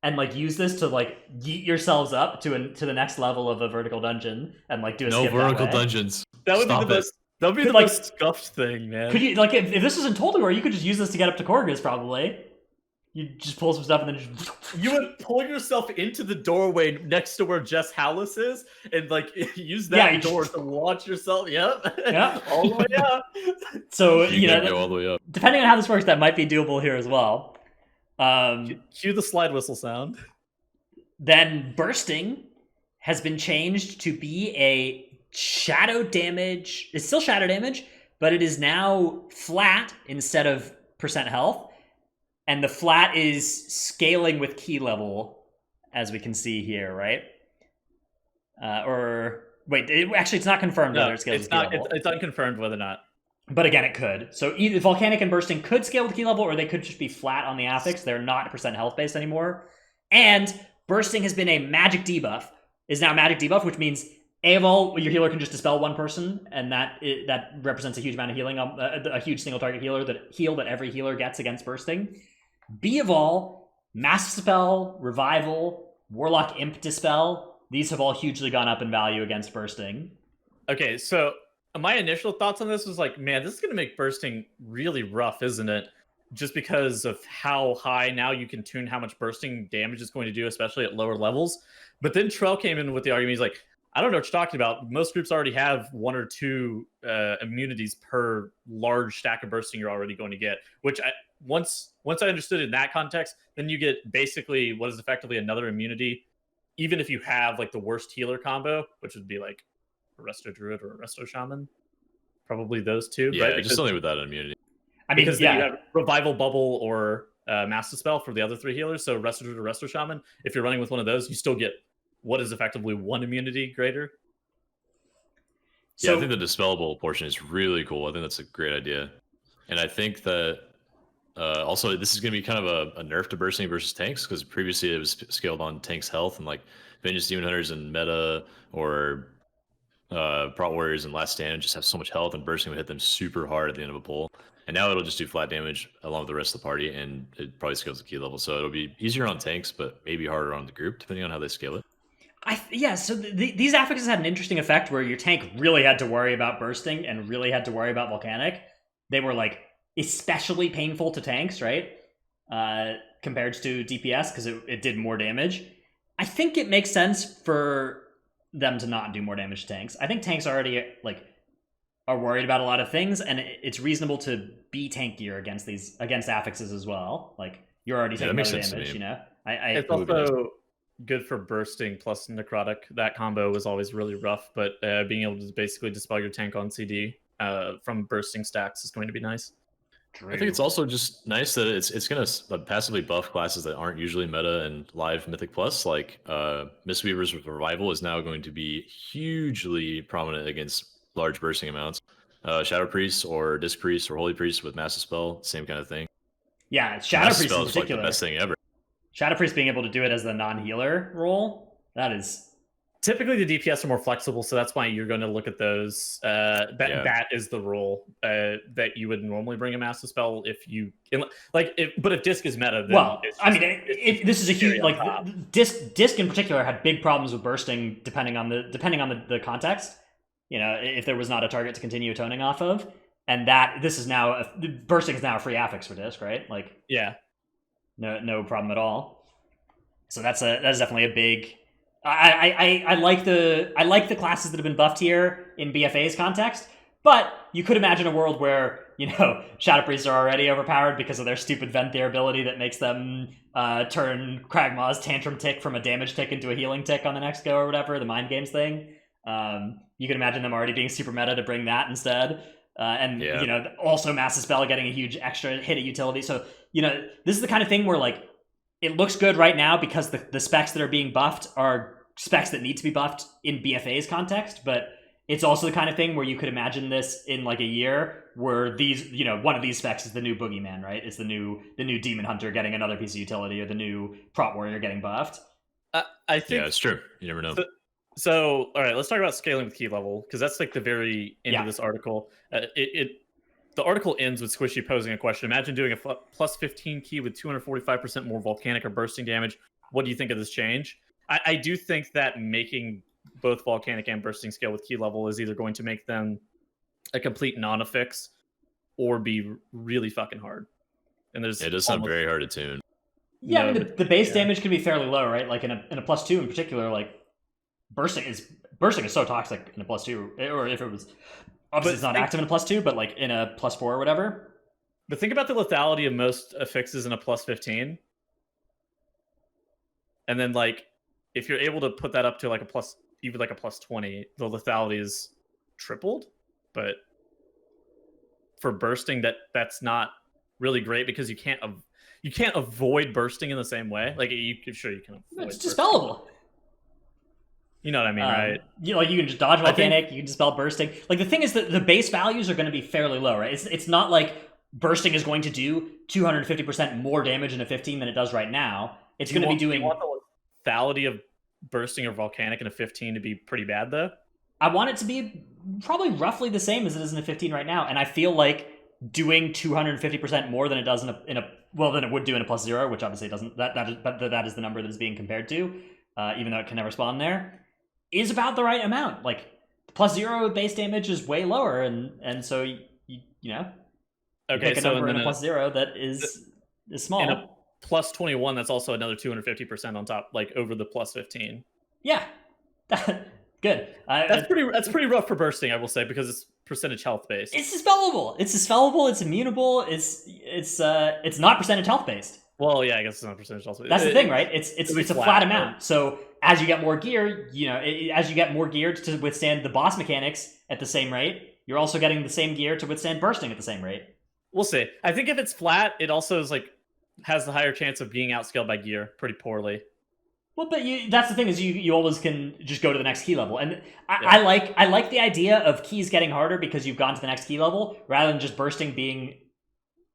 and like use this to like yeet yourselves up to the next level of a vertical dungeon and like do a No skip vertical that way. dungeons. That would Stop be the it. most. That would be Could, the like- most scuffed thing, man. Could you like if this was in Toldor, you could just use this to get up to Korgus probably. You just pull some stuff and then just You would pull yourself into the doorway next to where Jess Hallis is, and like use that Yeah, you door just- to launch yourself. Yep. Yep. All the way up. So You know can go all the way up. depending on how this works, that might be doable here as well. Cue the slide whistle sound. Then bursting has been changed to be a shadow damage. It's still shadow damage, but it is now flat instead of percent health. And the flat is scaling with key level, as we can see here, right? Or wait, actually, it's not confirmed whether No, it scales it's with key not. level. It's unconfirmed whether or not. But again, it could. So either volcanic and bursting could scale with key level, or they could just be flat on the affix. They're not percent health based anymore. And bursting has been a magic debuff. Is now a magic debuff, which means A of all, your healer can just dispel one person, and that represents a huge amount of healing, a huge single target heal that every healer gets against bursting. B of all, mass dispel, revival, warlock imp dispel. These have all hugely gone up in value against bursting. Okay, so my initial thoughts on this was like, man, this is going to make bursting really rough, isn't it? Just because of how high now you can tune how much bursting damage is going to do, especially at lower levels. But then Trell came in with the argument, he's like, I don't know what you're talking about. Most groups already have 1 or 2 immunities per large stack of bursting you're already going to get, which once I understood in that context, then you get basically what is effectively another immunity, even if you have like the worst healer combo, which would be like a Resto Druid or a Resto Shaman. Probably those two, Yeah, right? just something with that immunity. I mean, Because then you yeah, have Revival Bubble or Master Spell for the other 3 healers. So Resto Druid or Resto Shaman, if you're running with one of those, you still get what is effectively 1 immunity greater. Yeah, so I think the dispellable portion is really cool. I think that's a great idea. And I think that also this is going to be kind of a nerf to bursting versus tanks, because previously it was scaled on tanks' health, and like Vengeance Demon Hunters and meta or Prot Warriors and Last Stand just have so much health, and bursting would hit them super hard at the end of a pull. And now it'll just do flat damage along with the rest of the party, and it probably scales to key level. So it'll be easier on tanks, but maybe harder on the group, depending on how they scale it. So these affixes had an interesting effect where your tank really had to worry about bursting and really had to worry about volcanic. They were like especially painful to tanks, right? Compared to DPS, because it did more damage. I think it makes sense for them to not do more damage to tanks. I think tanks already like are worried about a lot of things, and it's reasonable to be tankier against affixes as well. Like you're already taking makes other sense to damage, me. you know. It's would be nice. also good for bursting plus necrotic. That combo was always really rough, but being able to basically dispel your tank on CD from bursting stacks is going to be nice. I think it's also just nice that it's going to passively buff classes that aren't usually meta and live Mythic Plus. Like Mistweaver's Revival is now going to be hugely prominent against large bursting amounts. Shadow Priest or Disc Priest or Holy Priest with Massive Spell, same kind of thing. Yeah, Shadow Massive Priest in Spell is like the particular. best thing ever. Shadow Priest being able to do it as the non-healer role, that is... Typically, the DPS are more flexible, so that's why you're going to look at those. That is the role that you would normally bring a Master Spell if you but if Disc is meta, then Well, it's I just- mean, this is a huge cherry on top. Disc in particular had big problems with bursting depending on the context. You know, if there was not a target to continue atoning off of, and this is now bursting is now a free affix for Disc, right? Like, yeah. no problem at all. So that's definitely a big. I like the classes that have been buffed here in BFA's context, but you could imagine a world where, you know, Shadow Priests are already overpowered because of their stupid Venthyr ability that makes them turn Kragmaw's Tantrum Tick from a damage tick into a healing tick on the next go or whatever, the Mind Games thing. You can imagine them already being super meta to bring that instead. And Yeah. you know, also Massive Spell getting a huge extra hit at utility. So you know, this is the kind of thing where like it looks good right now because the specs that are being buffed are specs that need to be buffed in BFA's context, but it's also the kind of thing where you could imagine this in like a year where these, you know, one of these specs is the new Boogeyman, right? It's the new Demon Hunter getting another piece of utility, or the new Prot Warrior getting buffed. I think Yeah, it's true. You never know. so. All right, let's talk about scaling with key level, because that's like the very end Yeah. of this article. The article ends with Squishy posing a question. Imagine doing a plus 15 key with 245% more volcanic or bursting damage. What do you think of this change? I do think that making both volcanic and bursting scale with key level is either going to make them a complete non-affix or be really fucking hard. And there's It does sound very hard to tune. Yeah, No, I mean, but- the base yeah. damage can be fairly low, right? Like in a +2 in particular, like bursting is so toxic in a +2, or if it was obviously it's not active in a +2, but like in a +4 or whatever. But think about the lethality of most affixes in a plus 15. And then like if you're able to put that up to like a plus, even like a plus 20, the lethality is tripled. But for bursting, that's not really great because you can't avoid bursting in the same way. Like you can avoid It's bursting. dispellable. You know what I mean, right? You know, like you can just dodge I think- volcanic, you can dispel bursting. Like the thing is that the base values are going to be fairly low, right? It's not like bursting is going to do 250% more damage in a 15 than it does right now. It's going to be doing. You want the lethality of bursting or volcanic in a 15 to be pretty bad, though. I want it to be probably roughly the same as it is in a 15 right now, and I feel like doing 250% more than it does in a well than it would do in a +0, which obviously it doesn't. That is the number that is being compared to, even though it can never spawn there, is about the right amount. Like +0 base damage is way lower, and so you know, Okay, pick a so number in then a +0 that is small. in a plus 21, that's also another 250% on top, like over the plus 15. Yeah, good. That's pretty rough for bursting, I will say, because it's percentage health based. It's dispellable. It's immutable. It's not percentage health based. Well, yeah, I guess it's not percentage health. That's the thing, right? It's it'll be a flat, flat right? amount. So as you get more gear, you know, as you get more gear to withstand the boss mechanics at the same rate, you're also getting the same gear to withstand bursting at the same rate. We'll see. I think if it's flat, it also is like has the higher chance of being outscaled by gear pretty poorly. Well, but that's the thing, is you always can just go to the next key level, and I like the idea of keys getting harder because you've gone to the next key level rather than just bursting being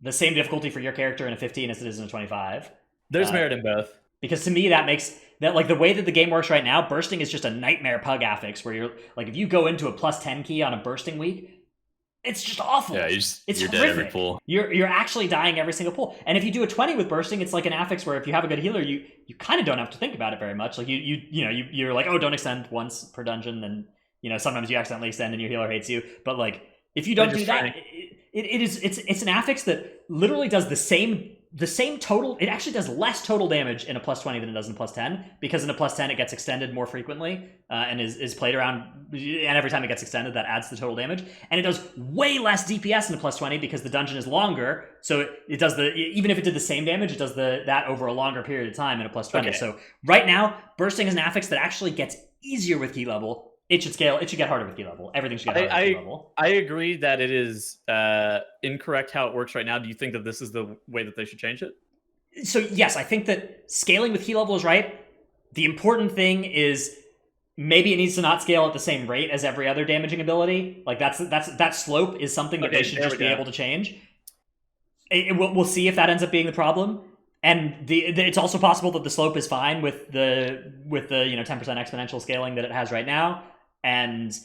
the same difficulty for your character in a 15 as it is in a 25. There's merit in both. Because to me, that makes that, like, the way that the game works right now, bursting is just a nightmare pug affix where you're like, if you go into a +10 key on a bursting week, it's just awful. Yeah, it's you're dead every horrific. pull. You're actually dying every single pull. And if you do a 20 with bursting, it's like an affix where if you have a good healer, you kind of don't have to think about it very much. Like you're like, oh, don't extend once per dungeon, and you know sometimes you accidentally extend and your healer hates you. But like if you don't do that, it's an affix that literally does the same total. It actually does less total damage in a +20 than it does in a +10, because in a +10 it gets extended more frequently and is played around, and every time it gets extended that adds the total damage, and it does way less DPS in a +20 because the dungeon is longer, so it does even if it did the same damage, it does that over a longer period of time in a +20. Okay. So right now, bursting is an affix that actually gets easier with key level. It should scale. It should get harder with key level. Everything should get harder with key level. I agree that it is incorrect how it works right now. Do you think that this is the way that they should change it? So yes, I think that scaling with key level is right. The important thing is maybe it needs to not scale at the same rate as every other damaging ability. Like that slope is something that Okay, they should there just we be go. able to change. We'll see if that ends up being the problem. And it's also possible that the slope is fine with the 10% exponential scaling that it has right now, and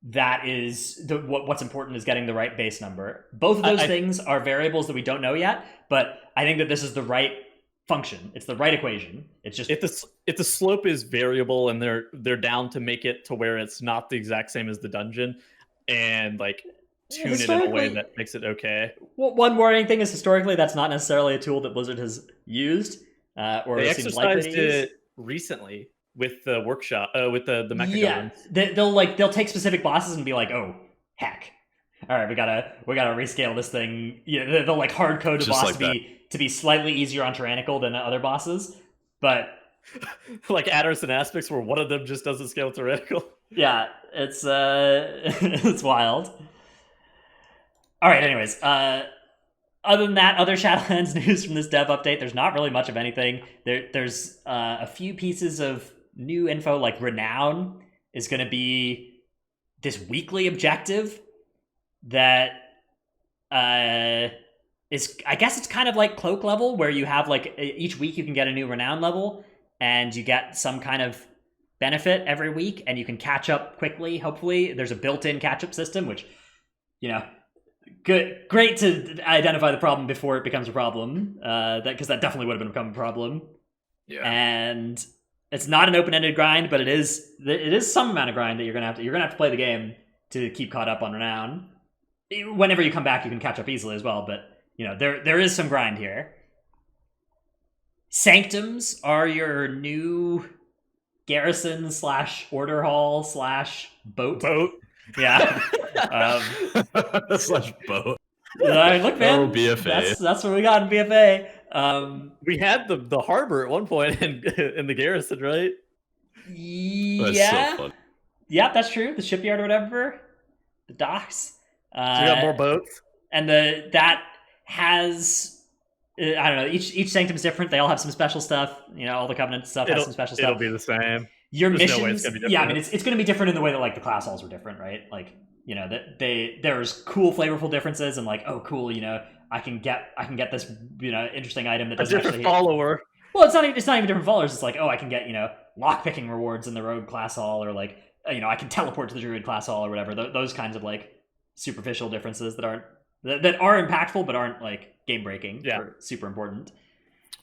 that is what's important is getting the right base number. Both of those things are variables that we don't know yet, but I think that this is the right function. It's the right equation. It's just if the slope is variable and they're down to make it to where it's not the exact same as the dungeon, and like tune it in a way that makes it okay. Well, one worrying thing is historically that's not necessarily a tool that Blizzard has used or They seems likely exercised to use. it recently with the workshop, with the mecha Yeah, guns. they'll take specific bosses and be like, oh heck, all right, we gotta rescale this thing. Yeah, they'll like hard code a Just boss like to be slightly easier on tyrannical than other bosses, but like adders and aspects where one of them just doesn't scale theoretical. Yeah, it's it's wild. All right, anyways, other than that, other Shadowlands news from this dev update, there's not really much of anything. There's a few pieces of new info, like Renown is going to be this weekly objective that is, I guess it's kind of like Cloak level, where you have like each week you can get a new Renown level, and you get some kind of benefit every week, and you can catch up quickly. Hopefully, there's a built-in catch-up system, which, you know, great to identify the problem before it becomes a problem. Because that definitely would have become a problem. Yeah. And it's not an open-ended grind, but it is some amount of grind that you're gonna have to play the game to keep caught up on Renown. Whenever you come back, you can catch up easily as well, but you know there is some grind here. Sanctums are your new garrison / order hall / boat. Yeah. Slash boat. Look, man. Oh, BFA. That's what we got in BFA. We had the harbor at one point in the garrison, right? Yeah. So fun. Yep, that's true. The shipyard or whatever. The docks. So we got more boats. And that has, I don't know, each sanctum is different. They all have some special stuff. You know, all the covenant stuff has some special stuff. It'll be the same. Your There's missions, no way it's gonna be different. yeah, I mean, it's going to be different in the way that like the class halls were different, right? Like, you know, that there's cool, flavorful differences, and like, oh, cool, you know, I can get this, you know, interesting item that A doesn't different actually follower. Well, it's not even different followers. It's like, oh, I can get, you know, lockpicking rewards in the rogue class hall, or like, you know, I can teleport to the druid class hall or whatever. Those kinds of like superficial differences that are impactful but aren't like game breaking. Yeah, or super important.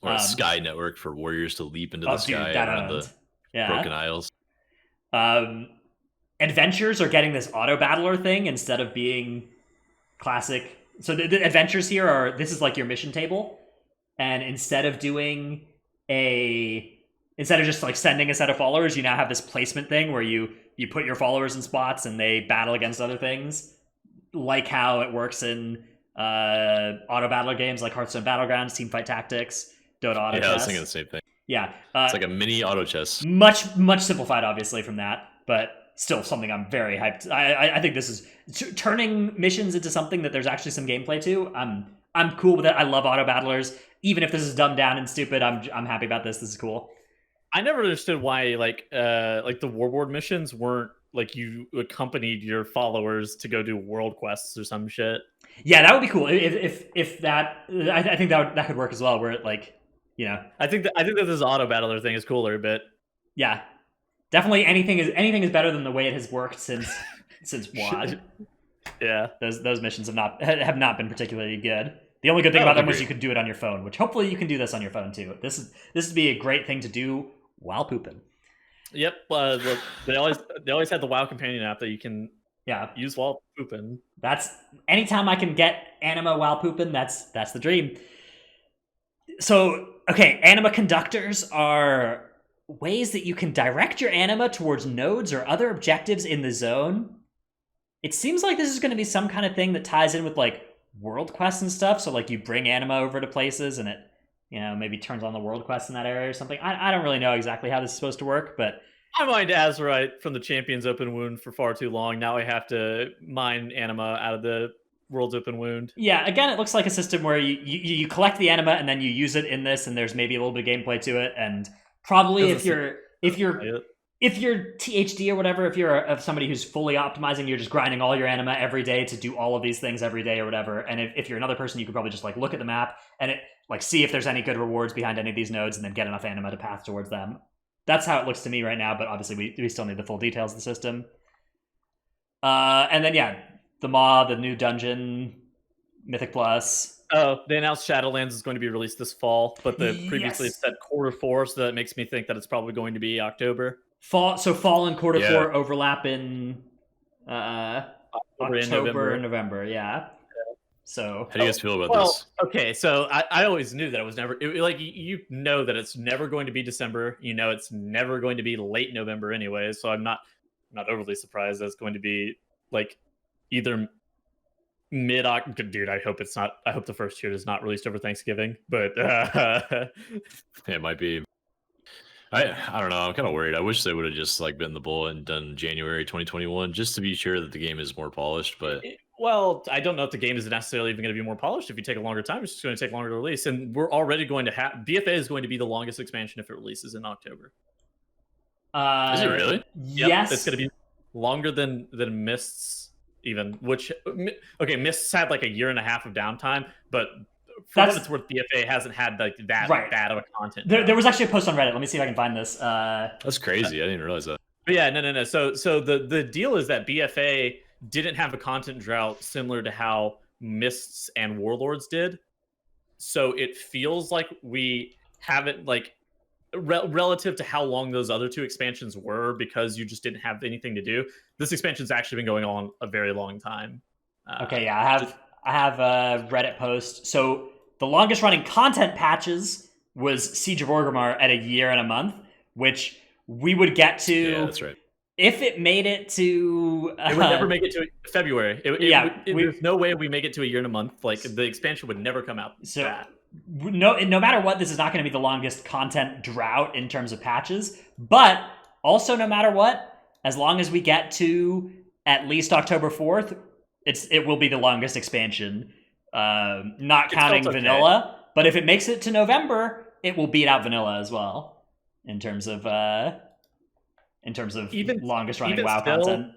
Or a sky network for warriors to leap into the sky that around the Broken Isles. Adventures are getting this auto battler thing instead of being classic. So the adventures here are, this is like your mission table, and instead of just like sending a set of followers, you now have this placement thing where you put your followers in spots and they battle against other things, like how it works in auto battler games like Hearthstone Battlegrounds, Teamfight Tactics, Dota Auto Chess. Yeah, I was thinking the same thing. Yeah, it's like a mini auto chess. Much simplified, obviously, from that, but still something I'm very hyped. I think this is turning missions into something that there's actually some gameplay to. I'm cool with it. I love auto battlers. Even if this is dumbed down and stupid, I'm happy about this. This is cool. I never understood why like the warboard missions weren't like you accompanied your followers to go do world quests or some shit. Yeah, that would be cool. If that, I think that could work as well. Where it like, you know, I think that this auto battler thing is cooler, but yeah, definitely anything is better than the way it has worked since WoD. Yeah, those missions have not been particularly good. The only good thing about them was you could do it on your phone, which hopefully you can do this on your phone too. This would be a great thing to do while pooping. Yep. They always had the WoW companion app that you can use while pooping. That's anytime I can get anima while pooping. That's the dream. So okay, anima conductors are ways that you can direct your anima towards nodes or other objectives in the zone. It seems like this is going to be some kind of thing that ties in with like world quests and stuff. So like you bring anima over to places and it, you know, maybe turns on the world quest in that area or something. I don't really know exactly how this is supposed to work, but I mined Azurite from the Champion's Open Wound for far too long. Now I have to mine anima out of the World's Open Wound. Yeah, again, it looks like a system where you collect the anima and then you use it in this, and there's maybe a little bit of gameplay to it, and probably if you're THD or whatever, if you're somebody who's fully optimizing, you're just grinding all your anima every day to do all of these things every day or whatever. And if you're another person, you could probably just like look at the map and like see if there's any good rewards behind any of these nodes, and then get enough anima to path towards them. That's how it looks to me right now, but obviously we still need the full details of the system. And then the Maw, the new dungeon, Mythic Plus. Oh, they announced Shadowlands is going to be released this fall, but previously it said Q4, so that makes me think that it's probably going to be October. Fall and Q4 overlap in October and November. Yeah. So how do you guys feel about this? Okay, so I always knew that it was never you know that it's never going to be December. You know it's never going to be late November anyway. So I'm not overly surprised that it's going to be like either mid October. Dude, I hope it's not. I hope the first tier is not released over Thanksgiving, but it might be. I don't know. I'm kind of worried. I wish they would have just like bitten the bullet and done January 2021 just to be sure that the game is more polished. But Well, I don't know if the game is necessarily even going to be more polished. If you take a longer time, it's just going to take longer to release. And we're already going to have BFA is going to be the longest expansion if it releases in October. is it really? Yep, Yes. it's going to be longer than Mists even. Which okay, Mists had like a year and a half of downtime, but for what it's worth, BFA hasn't had like that bad of a content. There was actually a post on Reddit. Let me see if I can find this. That's crazy. I didn't realize that. But yeah, no. So the deal is that BFA didn't have a content drought similar to how Mists and Warlords did. So it feels like we haven't like relative to how long those other two expansions were, because you just didn't have anything to do. This expansion's actually been going on a very long time. Okay, yeah, I have a Reddit post. So the longest running content patches was Siege of Orgrimmar at a year and a month, which we would get to. Yeah, that's right. If it made it to, it would never make it to February. There's no way we make it to a year and a month. Like the expansion would never come out. So no matter what, this is not going to be the longest content drought in terms of patches. But also, no matter what, as long as we get to at least October 4th, it will be the longest expansion. Not counting vanilla, but if it makes it to November, it will beat out vanilla as well in terms of even longest running WoW content.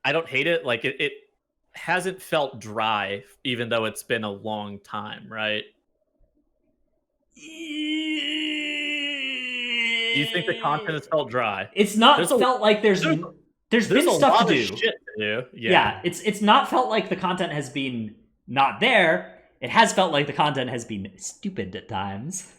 I don't hate it. Like it hasn't felt dry, even though it's been a long time, right? Do you think the content has felt dry? It's not felt like there's been stuff to do. Shit to do. Yeah, it's not felt like the content has been not there. It has felt like the content has been stupid at times.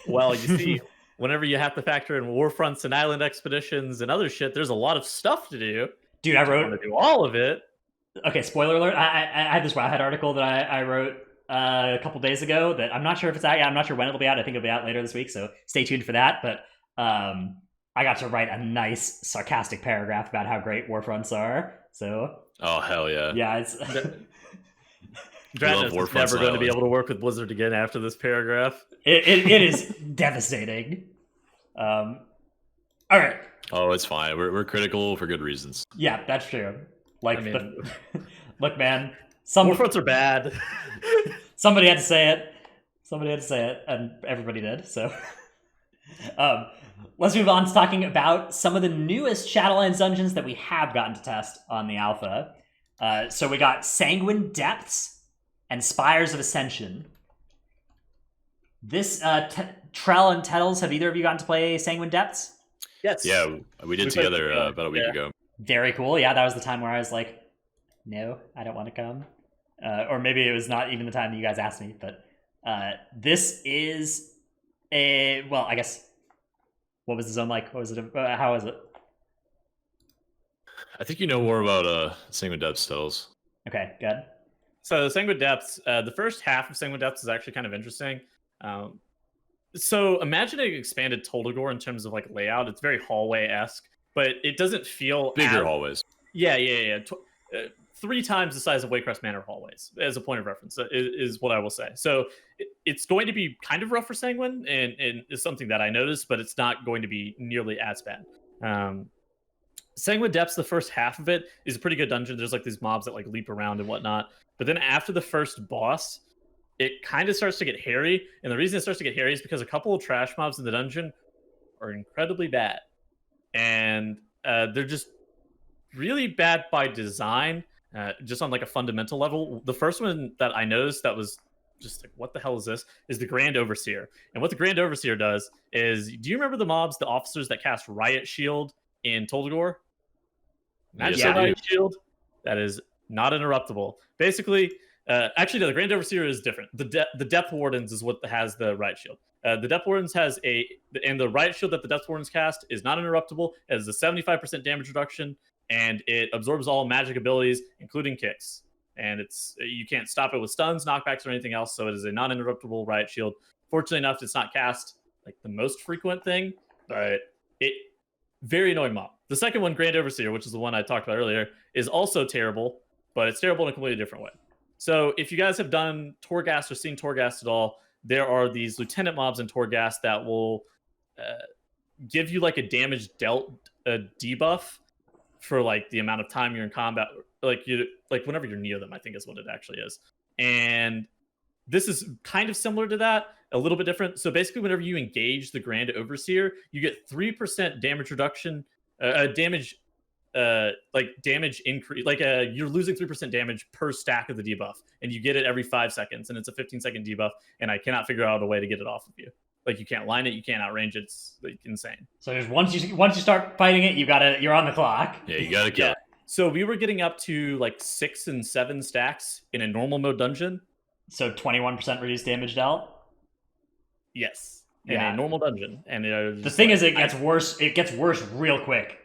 Well, you see, whenever you have to factor in warfronts and island expeditions and other shit, there's a lot of stuff to do. Dude, I wrote to do all of it. Okay, spoiler alert. I had this Wowhead article that I wrote a couple days ago that I'm not sure if it's out yet. I'm not sure when it'll be out. I think it'll be out later this week, so stay tuned for that. But I got to write a nice sarcastic paragraph about how great warfronts are. So oh hell yeah, yeah, it's Dragon's never going to be able to work with Blizzard again after this paragraph. It is devastating. All right. Oh, it's fine. We're critical for good reasons. Yeah, that's true. Like, I mean, look, man. Warfronts are bad. Somebody had to say it. And everybody did. So, let's move on to talking about some of the newest Shadowlands dungeons that we have gotten to test on the alpha. So we got Sanguine Depths and Spires of Ascension. This Trell and Tettles, have either of you gotten to play Sanguine Depths? Yes. Yeah, we did together about a week ago. Very cool. Yeah, that was the time where I was like, no, I don't want to come. Or maybe it was not even the time that you guys asked me. But this is I guess, what was the zone like? What was it? How was it? I think you know more about Sanguine Depths, Tettles. Okay, good. So Sanguine Depths, the first half of Sanguine Depths is actually kind of interesting. So imagine an expanded Toldagor in terms of like layout. It's very hallway-esque, but it doesn't feel bigger hallways. Yeah. 3 times the size of Waycrest Manor hallways, as a point of reference, is what I will say. So it's going to be kind of rough for Sanguine, and it's something that I noticed, but it's not going to be nearly as bad. Sanguine Depths, the first half of it is a pretty good dungeon. There's like these mobs that like leap around and whatnot. But then after the first boss, it kind of starts to get hairy. And the reason it starts to get hairy is because a couple of trash mobs in the dungeon are incredibly bad. And they're just really bad by design, just on like a fundamental level. The first one that I noticed that was just like, what the hell is this? Is the Grand Overseer. And what the Grand Overseer does is, do you remember the mobs, the officers that cast Riot Shield in Toldagor? Yes, Riot Shield, that is not interruptible. Basically, actually, no, the Grand Overseer is different. The Depth Wardens is what has the Riot Shield. The Depth Wardens and the Riot Shield that the Depth Wardens cast is not interruptible. It has a 75% damage reduction, and it absorbs all magic abilities, including kicks. And you can't stop it with stuns, knockbacks, or anything else, so it is a non-interruptible Riot Shield. Fortunately enough, it's not cast like the most frequent thing, but very annoying mob. The second one, Grand Overseer, which is the one I talked about earlier, is also terrible, but it's terrible in a completely different way. So if you guys have done Torghast or seen Torghast at all, there are these lieutenant mobs in Torghast that will give you like a damage dealt debuff for like the amount of time you're in combat, like whenever you're near them, I think is what it actually is. And this is kind of similar to that, a little bit different. So basically, whenever you engage the Grand Overseer, you get 3% damage reduction, damage increase. You're losing 3% damage per stack of the debuff, and you get it every 5 seconds, and it's a 15-second debuff. And I cannot figure out a way to get it off of you. Like you can't line it, you can't outrange it. It's like insane. So there's once you start fighting it, you're on the clock. Yeah, you gotta kill. Yeah. So we were getting up to like 6 and 7 stacks in a normal mode dungeon. So 21% reduced damage dealt. Yes, in a normal dungeon. And the thing is, it gets worse. It gets worse real quick.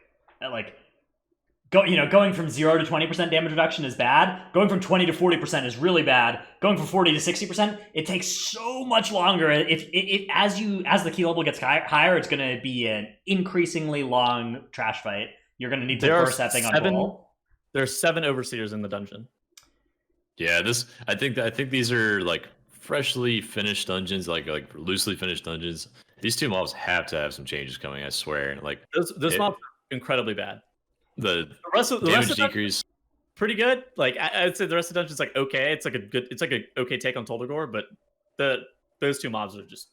Going from 0 to 20% damage reduction is bad. Going from 20 to 40% is really bad. Going from 40 to 60%, it takes so much longer. As the key level gets higher, it's going to be an increasingly long trash fight. You're going to need to burst that thing on full. There's 7 overseers in the dungeon. Yeah, I think these are like freshly finished dungeons, like loosely finished dungeons. These 2 mobs have to have some changes coming, I swear. Like those mobs are incredibly bad. The rest of decrease pretty good. Like I'd say the rest of the dungeon's like okay. It's like a okay take on Toldagor, but those 2 mobs are just.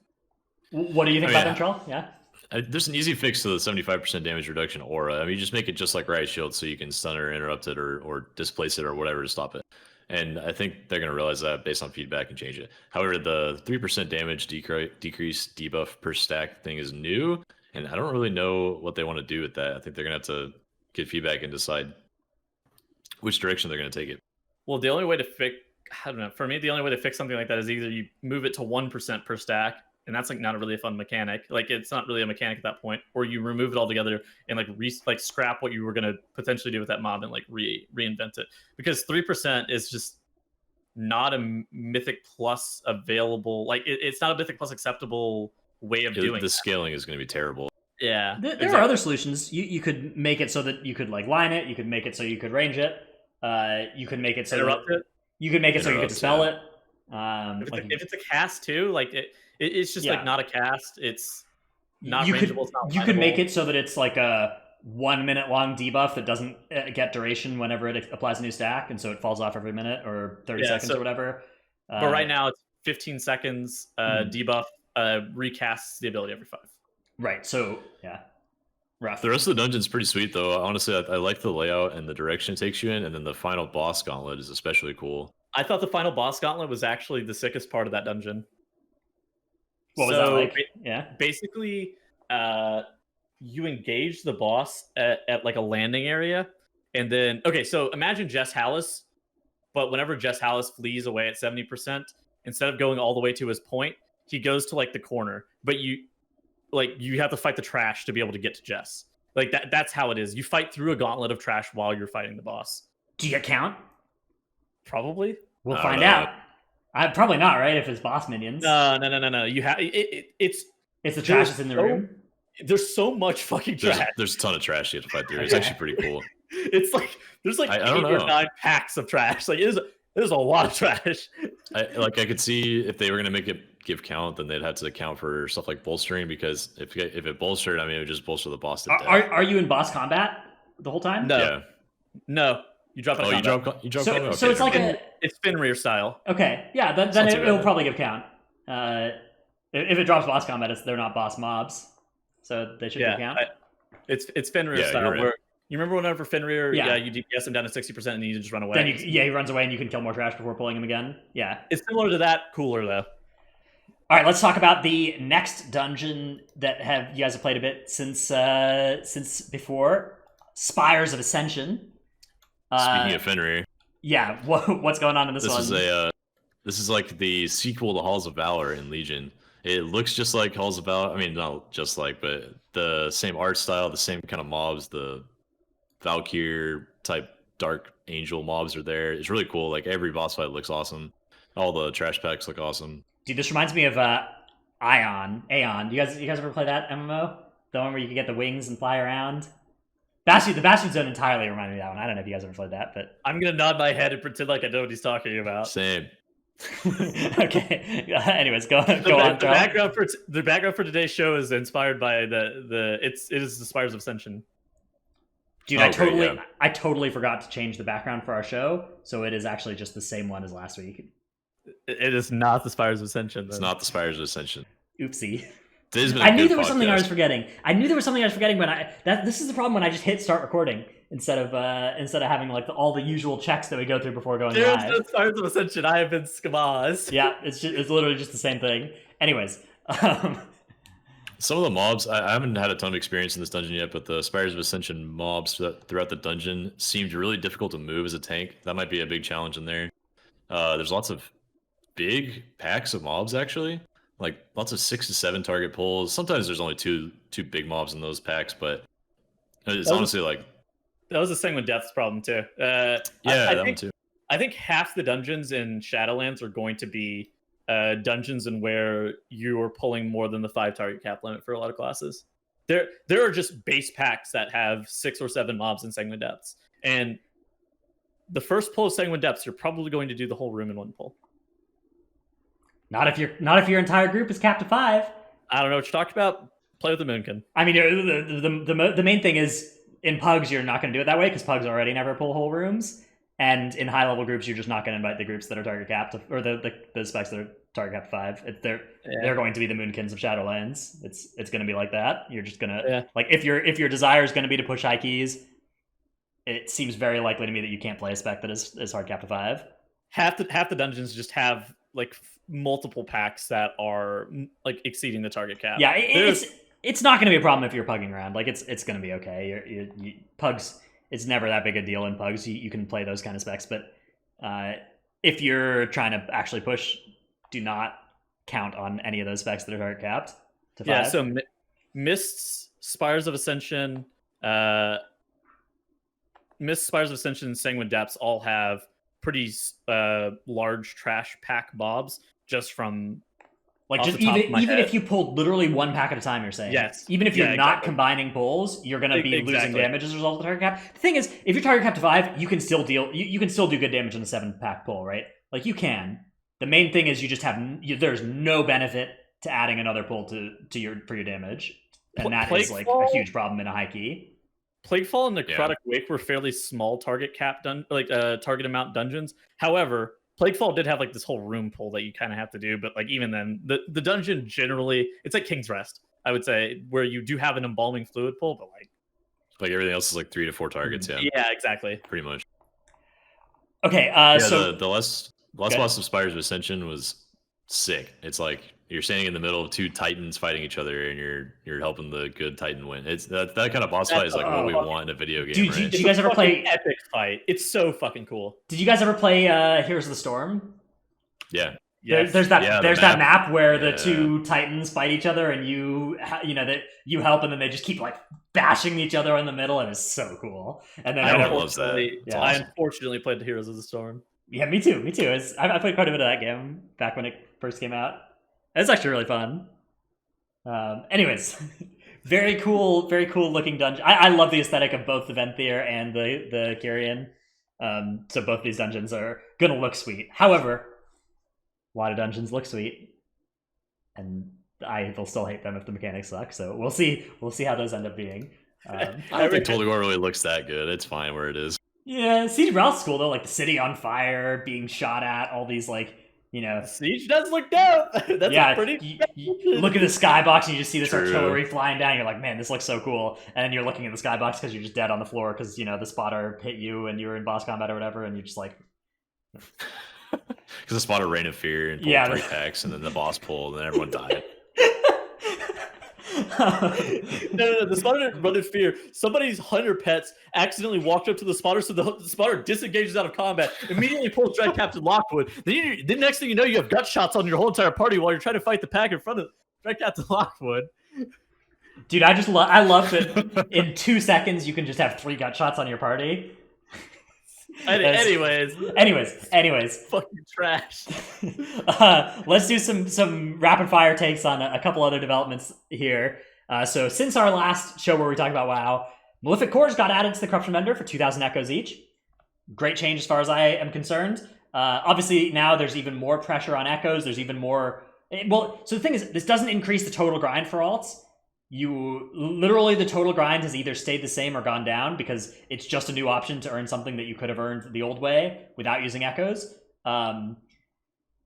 What do you think about them, Troll? Yeah. There's an easy fix to the 75% damage reduction aura. I mean, you just make it just like Riot Shield, so you can stun or interrupt it or displace it or whatever to stop it. And I think they're going to realize that based on feedback and change it. However, the 3% damage decrease debuff per stack thing is new, and I don't really know what they want to do with that. I think they're going to have to get feedback and decide which direction they're going to take it. Well, the only way to fix, I don't know, for me, the only way to fix something like that is either you move it to 1% per stack, and that's like not really a fun mechanic. Like it's not really a mechanic at that point, or you remove it altogether and like scrap what you were going to potentially do with that mob and like reinvent it. Because 3% is just not a Mythic Plus available. Like it's not a Mythic Plus acceptable way of doing. The scaling is going to be terrible. Yeah, there are other solutions. You could make it so that you could like line it. You could make it so you could range it. You could make it so you could make it so you could dispel it. If it's a cast too, like it's just like not a cast. It's not rangeable. You could make it so that it's like a 1 minute long debuff that doesn't get duration whenever it applies a new stack, and so it falls off every minute or 30 seconds or whatever. But right now it's 15 seconds debuff recasts the ability every 5. Right. So yeah, rough. The rest of the dungeon's pretty sweet though. Honestly, I like the layout and the direction it takes you in, and then the final boss gauntlet is especially cool. I thought the final boss gauntlet was actually the sickest part of that dungeon. What was that like? Yeah. Basically, you engage the boss at like a landing area, and then so imagine Jess Hallis, but whenever Jess Hallis flees away at 70%, instead of going all the way to his point, he goes to like the corner, but you have to fight the trash to be able to get to Jess. Like that's how it is. You fight through a gauntlet of trash while you're fighting the boss. Do you count? Probably. We'll find out. Probably not, right? If it's boss minions. No. You have it's the trash that's in the room. There's so much fucking trash. There's a ton of trash you have to fight through. It's actually pretty cool. It's like there's like 8 or 9 packs of trash. Like there's a lot of trash. I could see if they were gonna make it give count, then they'd have to account for stuff like bolstering, because if it bolstered, I mean, it would just bolster the boss to death. Are you in boss combat the whole time? No. Yeah. No. You drop it. You drop combat? So it's like it's Fenrir style. Okay. Yeah, then it'll probably give count. If it drops boss combat, they're not boss mobs. So they should give count. It's Fenrir style where you remember whenever Fenrir, you DPS him down to 60% and you just run away. Then he runs away and you can kill more trash before pulling him again. Yeah. It's similar to that, cooler though. All right, let's talk about the next dungeon that you guys have played a bit since before, Spires of Ascension. Speaking of Fenrir, yeah, what's going on in this one? This is like the sequel to Halls of Valor in Legion. It looks just like Halls of Valor. I mean, not just like, but the same art style, the same kind of mobs. The Valkyr type Dark Angel mobs are there. It's really cool. Like every boss fight looks awesome. All the trash packs look awesome. Dude, this reminds me of Aeon. You guys ever play that MMO? The one where you can get the wings and fly around? The Bastion Zone entirely reminded me of that one. I don't know if you guys ever played that, but I'm gonna nod my head and pretend like I know what he's talking about. Same. Okay. Anyways, go The, on, the Charles. background for today's show is inspired by it is the Spires of Ascension. Dude, Oh, great, yeah. I totally forgot to change the background for our show, so it is actually just the same one as last week. It is not the Spires of Ascension. It's not the Spires of Ascension. Oopsie. Today's been a I knew good there was something I was podcast. forgetting. When this is the problem when I just hit start recording instead of having like all the usual checks that we go through before going There's live. no Spires of Ascension. I have been skamazed. Yeah, it's literally just the same thing. Anyways, Some of the mobs, I haven't had a ton of experience in this dungeon yet, but the Spires of Ascension mobs throughout the dungeon seemed really difficult to move as a tank. That might be a big challenge in there. There's lots of big packs of mobs, actually. Like, lots of 6 to 7 target pulls. Sometimes there's only two big mobs in those packs, but it's honestly like... That was a Sanguine Depths problem, too. Yeah, I that think, one too. I think half the dungeons in Shadowlands are going to be dungeons in where you are pulling more than the 5 target cap limit for a lot of classes. There are just base packs that have 6 or 7 mobs in Sanguine Depths, and the first pull of Sanguine Depths, you're probably going to do the whole room in one pull. not if your entire group is capped to 5. I don't know what you're talking about. Play with the Moonkin. I mean, the main thing is in pugs you're not going to do it that way because pugs already never pull whole rooms, and in high level groups you're just not going to invite the groups that are target capped or the specs that are target capped 5. They're going to be the Moonkins of Shadowlands. It's going to be like that. You're just gonna like if your desire is going to be to push high keys, it seems very likely to me that you can't play a spec that is hard capped to 5. Half the dungeons just have like multiple packs that are like exceeding the target cap. Yeah, it's not going to be a problem if you're pugging around. Like it's going to be okay. Pugs, it's never that big a deal in pugs. You can play those kind of specs, but if you're trying to actually push, do not count on any of those specs that are target capped to 5. Yeah, so Mists, Spires of Ascension, Sanguine Depths all have pretty large trash pack mobs just from like off just the top of my even head. if you pulled literally 1 pack at a time, you're saying Yes. even if you're Yeah, not exactly. combining pulls, you're going to be losing Exactly. damage as a result of the target cap. The thing is, if you're target capped to 5, you can still you can still do good damage in the 7 pack pull, right? Like you can. The main thing is you just have there's no benefit to adding another pull for your damage, and that is like a huge problem in a high key. Plaguefall and Necrotic Wake were fairly small target cap target amount dungeons. However, Plaguefall did have like this whole room pull that you kind of have to do, but like even then, the dungeon generally it's like King's Rest, I would say, where you do have an embalming fluid pull, but like everything else is like 3 to 4 targets. yeah, exactly. Pretty much. Okay, so the last boss of Spires of Ascension was sick. It's like you're standing in the middle of 2 titans fighting each other, and you're helping the good titan win. It's that kind of boss fight is like what we want in a video game. Dude, right? did you guys ever play epic fight? It's so fucking cool. Did you guys ever play Heroes of the Storm? Yeah. Yes. There's that that map where the Yeah. 2 titans fight each other, and you help, and then they just keep like bashing each other in the middle, and it's so cool. And then Everyone loves that. Yeah. I unfortunately played the Heroes of the Storm. Yeah, me too. I played quite a bit of that game back when it first came out. It's actually really fun. Anyways, very cool looking dungeon. I love the aesthetic of both the Venthyr and the Kyrian. So both these dungeons are gonna look sweet. However, a lot of dungeons look sweet, and I will still hate them if the mechanics suck. So we'll see how those end up being. I don't think Tolgor really looks that good. It's fine where it is. Yeah, Siege of Ralph's cool though. Like the city on fire, being shot at, all these like Siege does look dope. That's pretty. You look at the skybox and you just see this True. artillery flying down. You're like, man, this looks so cool. And then you're looking at the skybox because you're just dead on the floor because the spotter hit you and you were in boss combat or whatever, and you're just like, Because the spotter Reign of Fear and pulled 3 packs, and then the boss pulled, and then everyone died. No. The spotter didn't run in fear. Somebody's hunter pets accidentally walked up to the spotter, so the spotter disengages out of combat, immediately pulls Dread Captain Lockwood. Then the next thing you know, you have gut shots on your whole entire party while you're trying to fight the pack in front of Dread Captain Lockwood. Dude, I love that in 2 seconds you can just have 3 gut shots on your party. Anyways, fucking trash. Let's do some rapid fire takes on a couple other developments here. So since our last show where we talked about WoW, Malefic Cores got added to the Corruption Vendor for 2,000 echoes each. Great change as far as I am concerned. Obviously, now there's even more pressure on echoes. There's even more. Well, so the thing is, this doesn't increase the total grind for alts. You literally, the total grind has either stayed the same or gone down because it's just a new option to earn something that you could have earned the old way without using echoes.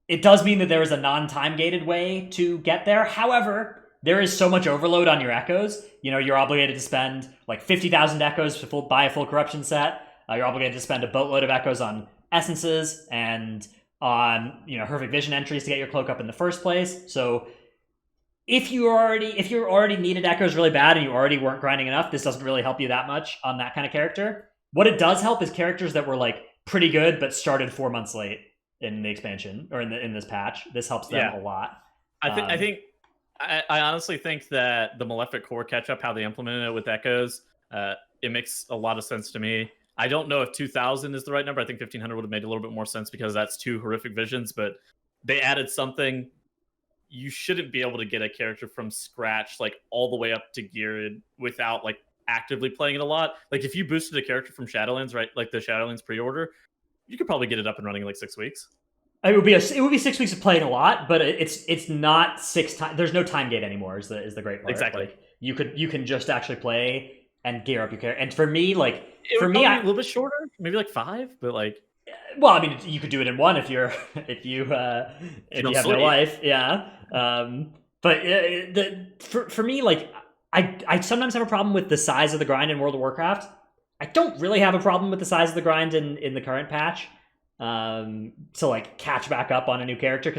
It does mean that there is a non-time gated way to get there. However, there is so much overload on your echoes. You know, you're obligated to spend like 50,000 echoes to buy a full corruption set. You're obligated to spend a boatload of echoes on essences and on, you know, Horrific Vision entries to get your cloak up in the first place. So if you already needed echoes really bad and you already weren't grinding enough, this doesn't really help you that much on that kind of character. What it does help is characters that were like pretty good but started 4 months late in the expansion or in this patch. This helps them a lot. I honestly think that the Malefic Core catch up, how they implemented it with echoes, it makes a lot of sense to me. I don't know if 2,000 is the right number. I think 1,500 would have made a little bit more sense because that's 2 Horrific Visions, but they added something. You shouldn't be able to get a character from scratch, like all the way up to geared without like actively playing it a lot. Like if you boosted a character from Shadowlands, right? Like the Shadowlands pre-order, you could probably get it up and running in like 6 weeks. It would be 6 weeks of playing a lot, but it's not 6 times. There's no time gate anymore. Is the great part. Exactly. Like you can just actually play and gear up your character. And for me, like it for me, a little bit shorter, maybe like 5, but like. Well, I mean, you could do it in 1 if you have no life, yeah. But for me, like I sometimes have a problem with the size of the grind in World of Warcraft. I don't really have a problem with the size of the grind in the current patch. To like catch back up on a new character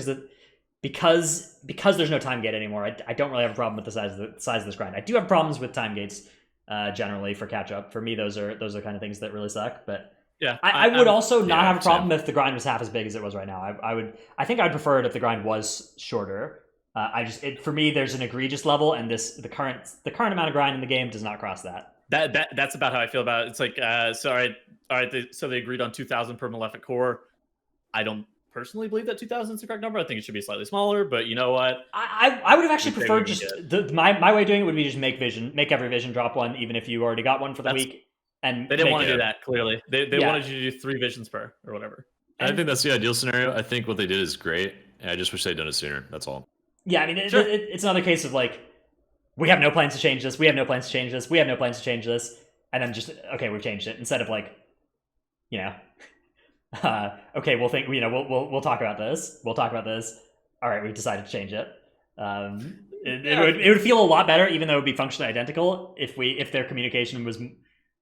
because there's no time gate anymore. I don't really have a problem with the size of this grind. I do have problems with time gates generally for catch up. For me, those are kind of things that really suck. But yeah, I would also not have a problem if the grind was half as big as it was right now. I think I'd prefer it if the grind was shorter. For me, there's an egregious level, and the current amount of grind in the game does not cross that. That's about how I feel about it. It's like all right. So they agreed on 2,000 per Malefic Core. I don't personally believe that 2,000 is the correct number. I think it should be slightly smaller, but you know what? I would have actually preferred just my way of doing it would be just make every vision drop one, even if you already got one for the week. And they didn't want to do that. Clearly, they wanted you to do 3 visions per or whatever. I think that's the ideal scenario. I think what they did is great, and I just wish they'd done it sooner. That's all. Yeah, I mean, it's another case of like, we have no plans to change this. We have no plans to change this. We have no plans to change this, and then just okay, we've changed it instead of like, you know, okay, we'll think, you know, we'll talk about this. We'll talk about this. All right, we've decided to change it. It would feel a lot better, even though it would be functionally identical, if their communication was,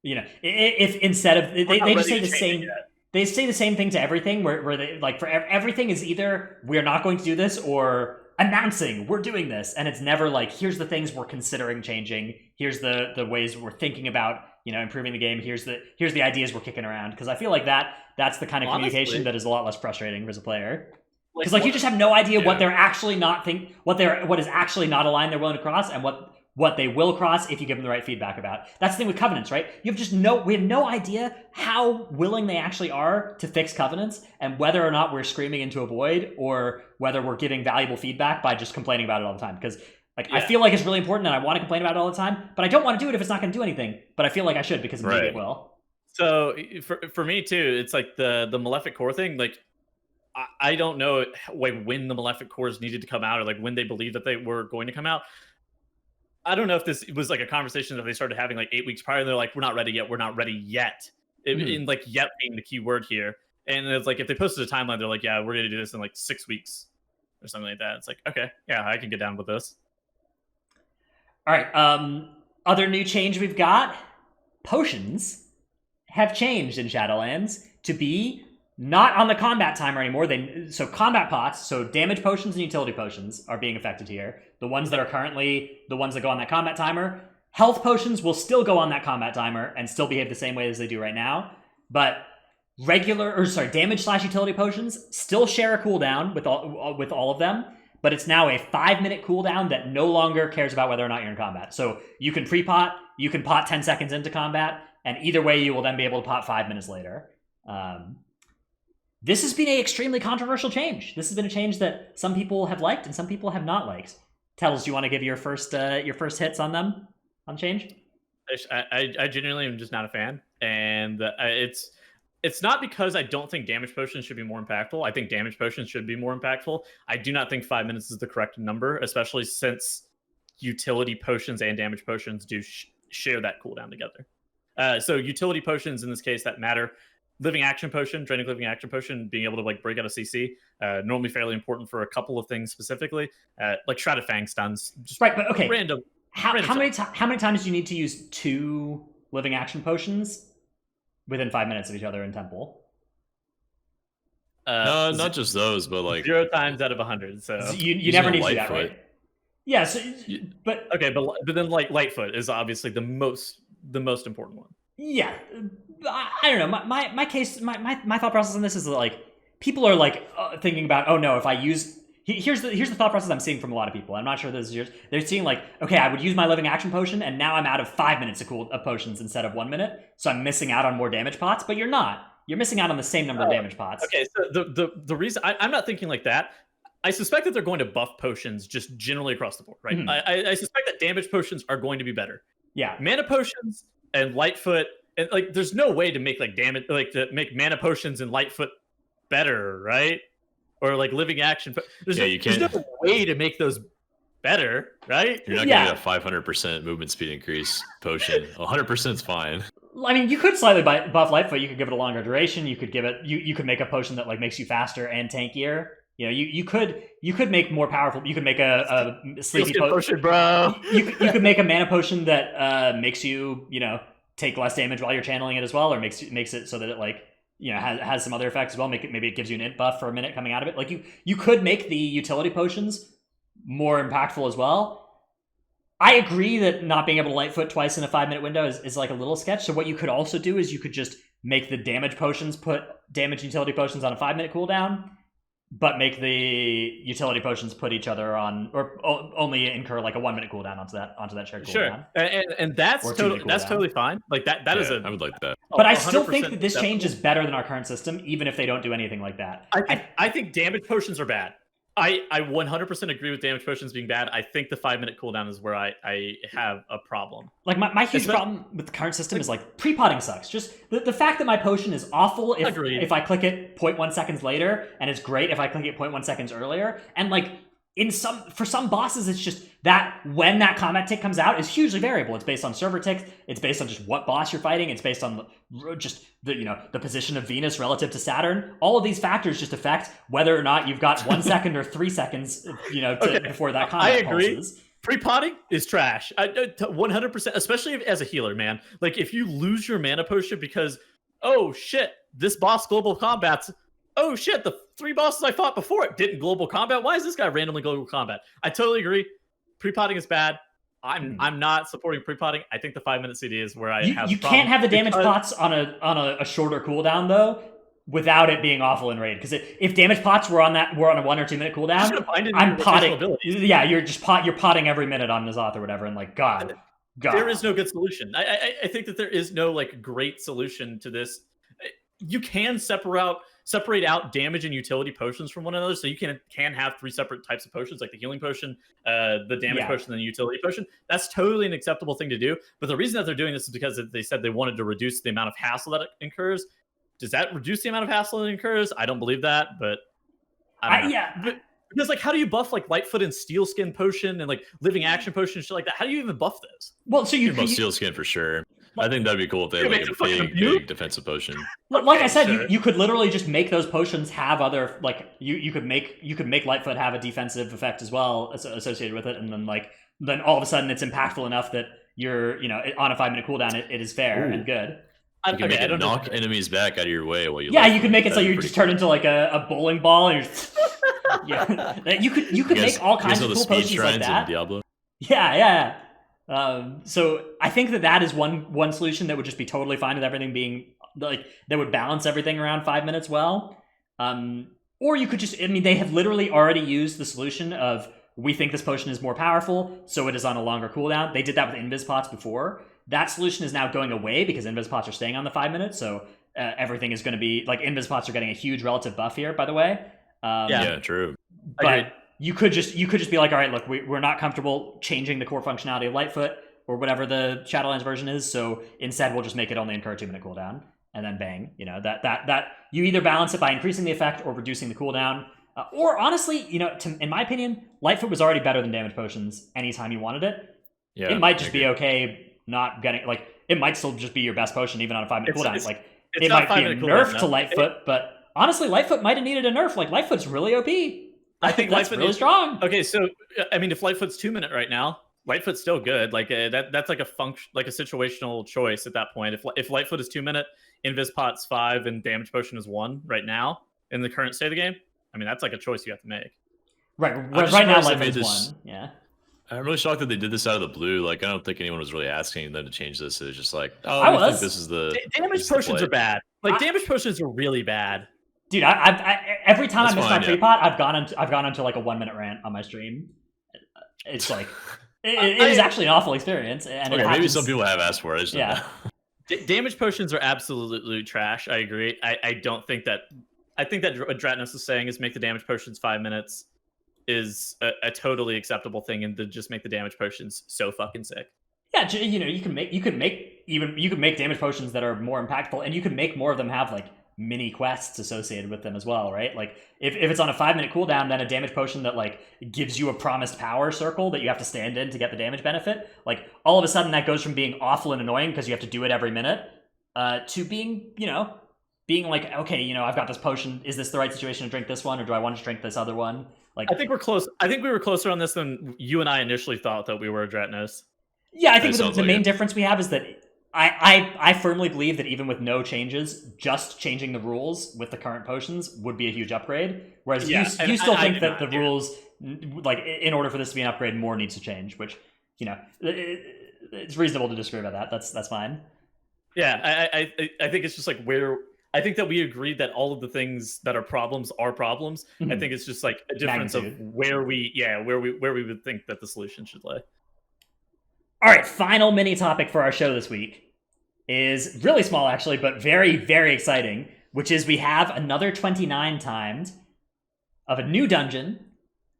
you know, if instead of they just say the same. They say the same thing to everything, where they like for everything is either we're not going to do this or announcing we're doing this, and it's never like here's the things we're considering changing. Here's the ways we're thinking about, you know, improving the game. Here's the ideas we're kicking around, because I feel like that's the kind of communication that is a lot less frustrating as a player. Because like you just have no idea what they're actually not what is actually not a line they're willing to cross, and what they will cross if you give them the right feedback about. That's the thing with covenants, right? We have no idea how willing they actually are to fix covenants, and whether or not we're screaming into a void or whether we're giving valuable feedback by just complaining about it all the time. Because I feel like it's really important and I want to complain about it all the time, but I don't want to do it if it's not going to do anything. But I feel like I should, because maybe it will. So for me too, it's like the Malefic Core thing. Like I don't know when the Malefic Cores needed to come out, or like when they believed that they were going to come out. I don't know if this was like a conversation that they started having like 8 weeks prior. And they're like, we're not ready yet. We're not ready yet. In like yet being the key word here. And it's like, if they posted a timeline, they're like, yeah, we're going to do this in like 6 weeks or something like that. It's like, okay, yeah, I can get down with this. All right. Other new change we've got, potions have changed in Shadowlands to be not on the combat timer anymore. So combat pots, so damage potions and utility potions are being affected here. The ones that are currently the ones that go on that combat timer. Health potions will still go on that combat timer and still behave the same way as they do right now. But damage/utility potions still share a cooldown with all of them, but it's now a 5-minute cooldown that no longer cares about whether or not you're in combat. So you can pre-pot, you can pot 10 seconds into combat, and either way you will then be able to pot 5 minutes later. This has been an extremely controversial change. This has been a change that some people have liked and some people have not liked. Tells, do you want to give your first hits on them, on change? I genuinely am just not a fan, and it's it's not because I don't think damage potions should be more impactful. I think damage potions should be more impactful. I do not think 5 minutes is the correct number, especially since utility potions and damage potions do share that cooldown together. So utility potions in this case that matter. Living action potion, draining living action potion, being able to like break out a CC, normally fairly important for a couple of things specifically, like Shrouded Fang stuns. Just Right, but okay. Random. How many times do you need to use 2 living action potions within 5 minutes of each other in Temple? No, not just those, but like 0 times out of 100. So You never need to do that, right? Yeah. So, but okay, but then like Lightfoot is obviously the most important one. Yeah, I don't know. My case, my thought process on this is that, like, people are like thinking about, oh no, if I use here's the thought process I'm seeing from a lot of people. I'm not sure this is yours. They're seeing like, okay, I would use my living action potion, and now I'm out of 5 minutes of potions instead of 1 minute, so I'm missing out on more damage pots. But you're not. You're missing out on the same number of damage pots. Okay, so the reason I'm not thinking like that. I suspect that they're going to buff potions just generally across the board, right? Mm-hmm. I suspect that damage potions are going to be better. Yeah, mana potions and Lightfoot, and like, there's no way to make like damage, like to make mana potions and Lightfoot better, right? Or like living action. There's no way to make those better, right? You're not gonna get a 500% movement speed increase potion. 100% is fine. I mean, you could slightly buff Lightfoot. You could give it a longer duration. You could give it. You could make a potion that like makes you faster and tankier. You know, you could make more powerful. You could make a sleepy potion, bro. You could make a mana potion that makes you take less damage while you're channeling it as well, or makes it so that it like has some other effects as well. Maybe it gives you an int buff for a minute coming out of it. Like you could make the utility potions more impactful as well. I agree that not being able to Lightfoot twice in a 5 minute window is like a little sketch. So what you could also do is you could just make the damage potions put damage utility potions on a 5 minute cooldown, but make the utility potions put each other on, or only incur like a 1 minute cooldown onto that shared cooldown. Sure, and that's totally fine. Like that is I would like that. But I still think that this change is better than our current system, even if they don't do anything like that. I think damage potions are bad. I 100% agree with damage potions being bad. I think the 5 minute cooldown is where I have a problem. Like my huge problem with the current system is like pre-potting sucks. Just the fact that my potion is awful if I click it 0.1 seconds later, and it's great if I click it 0.1 seconds earlier. And like for some bosses, it's just that when that combat tick comes out is hugely variable. It's based on server ticks. It's based on just what boss you're fighting. It's based on just the position of Venus relative to Saturn. All of these factors just affect whether or not you've got 1 second or 3 seconds, before that combat. I agree. Pulses. Pre-potting is trash. 100%, especially as a healer, man. Like if you lose your mana potion because, oh shit, this boss global combat's. Oh shit, the 3 bosses I fought before it didn't global combat. Why is this guy randomly global combat? I totally agree. Pre-potting is bad. I'm not supporting pre-potting. I think the 5 minute CD is where I have. You can't have the damage pots on a shorter cooldown though, without it being awful in raid. Because if damage pots were on a 1 or 2 minute cooldown, I'm potting. Yeah, you're potting every minute on N'Zoth or whatever, and like God. There is no good solution. I think that there is no like great solution to this. You can separate out damage and utility potions from one another, so you can have 3 separate types of potions, like the healing potion, the damage potion, and the utility potion. That's totally an acceptable thing to do. But the reason that they're doing this is because they said they wanted to reduce the amount of hassle that it incurs. Does that reduce the amount of hassle it incurs? I don't believe that, but I don't know. Yeah. Because like, how do you buff like Lightfoot and Steel Skin potion and like living action potion and shit like that? How do you even buff those? Well, so you buff Steel Skin for sure. I think that'd be cool if they had like a big defensive potion. Like I said, you could literally just make those potions have other like you could make Lightfoot have a defensive effect as well associated with it, and then all of a sudden it's impactful enough that you're on a 5 minute cooldown it is fair and good. You can make it knock enemies back out of your way while you. Yeah, you could make it so you just turn into like a bowling ball, and you could make all kinds of cool potions like that. Diablo. Yeah. So I think that is one solution that would just be totally fine with everything being like that would balance everything around 5 minutes well. Or you could just, they have literally already used the solution of we think this potion is more powerful, so it is on a longer cooldown. They did that with invis pots before. That solution is now going away because invis pots are staying on the 5 minutes. So everything is going to be like invis pots are getting a huge relative buff here, by the way. Yeah, true. But you could just be like, all right, look, we're not comfortable changing the core functionality of Lightfoot or whatever the Shadowlands version is, so instead we'll just make it only incur a 2 minute cooldown. and then bang. You know, that you either balance it by increasing the effect or reducing the cooldown. Or honestly, you know, in my opinion, Lightfoot was already better than damage potions anytime you wanted it. Yeah, it might just be okay not getting, like, it might still just be your best potion even on a 5-minute cooldown. Like, it might be a nerf to Lightfoot, but honestly, Lightfoot might have needed a nerf. Like, Lightfoot's really OP. I think that's Lightfoot really strong. Okay, so I mean, if Lightfoot's 2-minute right now, Lightfoot's still good. Like that's like a function, like a situational choice at that point. If Lightfoot is 2-minute, Invispot's 5, and damage potion is 1 right now in the current state of the game, I mean, that's like a choice you have to make. Right. Right now, Lightfoot is 1. Yeah. I'm really shocked that they did this out of the blue. Like, I don't think anyone was really asking them to change this. It was just like, oh, I think this is the damage potions are bad. Like, damage potions are really bad. Dude, I every time I miss my tree pot, I've gone into like a 1-minute rant on my stream. It's like it is actually an awful experience. And okay, maybe some people have asked for it. Yeah. Damage potions are absolutely trash. I agree. I don't think that. I think that what Dratnos is saying is make the damage potions 5 minutes is a totally acceptable thing, and to just make the damage potions so fucking sick. Yeah, you know, you can make damage potions that are more impactful, and you can make more of them have like mini quests associated with them as well, right? Like if it's on a 5-minute cooldown, then a damage potion that like gives you a promised power circle that you have to stand in to get the damage benefit, like all of a sudden that goes from being awful and annoying because you have to do it every minute, to being, you know, being like, okay, you know, I've got this potion. Is this the right situation to drink this one, or do I want to drink this other one? Like, I think we're close. I think we were closer on this than you and I initially thought that we were, Dratnos. Yeah, I think the main difference we have is that I firmly believe that even with no changes, just changing the rules with the current potions would be a huge upgrade. Whereas you still think that the rules, like, in order for this to be an upgrade, more needs to change, which, you know, it's reasonable to disagree about that. That's fine. Yeah, I think it's just like where... I think that we agreed that all of the things that are problems are problems. Mm-hmm. I think it's just like a difference of where we would think that the solution should lie. All right, final mini topic for our show this week is really small, actually, but very, very exciting, which is we have another 29 times of a new dungeon,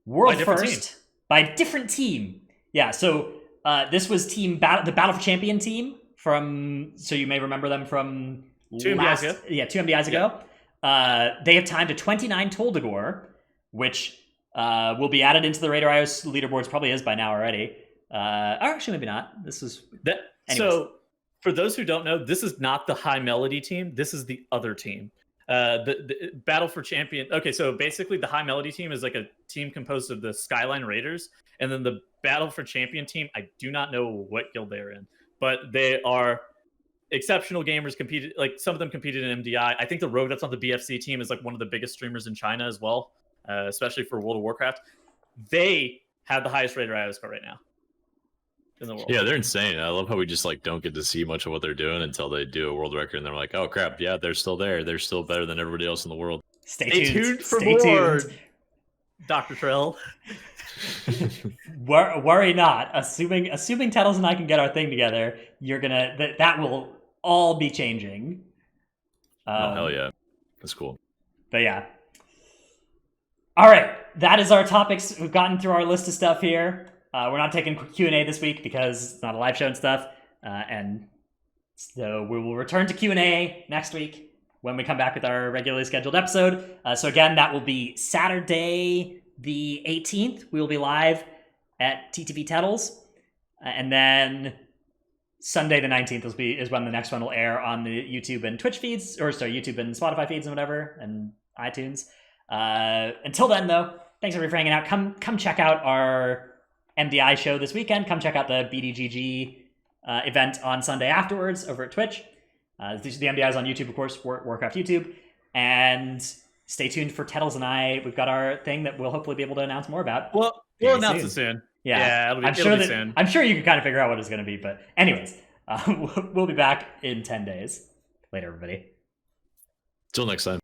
world first, by a different team. Yeah, so this was the Battle for Champion team from, so you may remember them from... 2 MDIs ago. Yeah, 2 MDIs ago. They have timed to 29 Toldagor, which will be added into the Raider IO leaderboards, probably is by now already. Or actually, maybe not. This is... So, for those who don't know, this is not the High Melody team. This is the other team. The Battle for Champion... Okay, so basically the High Melody team is like a team composed of the Skyline Raiders, and then the Battle for Champion team, I do not know what guild they're in, but they are... exceptional gamers. Competed, like some of them competed in MDI. I think the rogue that's on the BFC team is like one of the biggest streamers in China as well, especially for World of Warcraft. They have the highest Raider IO score right now in the world. Yeah, they're insane. I love how we just like don't get to see much of what they're doing until they do a world record, and they're like, oh crap, yeah, they're still there. They're still better than everybody else in the world. Stay tuned for Stay more, tuned. Dr. Trill. Worry not. Assuming Tettles and I can get our thing together, you're gonna that will all be changing. Oh hell yeah, that's cool. But yeah, all right, that is our topics. We've gotten through our list of stuff here. We're not taking Q&A this week because it's not a live show and stuff, and so we will return to Q&A next week when we come back with our regularly scheduled episode. So again, that will be Saturday the 18th. We will be live at TTV Tettles, and then Sunday the 19th is when the next one will air on the YouTube and Twitch feeds, or sorry, YouTube and Spotify feeds and whatever, and iTunes. Until then, though, thanks everybody for hanging out. Come check out our MDI show this weekend. Come check out the BDGG event on Sunday afterwards over at Twitch. The MDI is on YouTube, of course, Warcraft YouTube, and stay tuned for Tettles and I. We've got our thing that we'll hopefully be able to announce more about. Well, we'll announce it soon. Yeah, it'll be soon. I'm sure you can kind of figure out what it's going to be. But anyways, we'll be back in 10 days. Later, everybody. Till next time.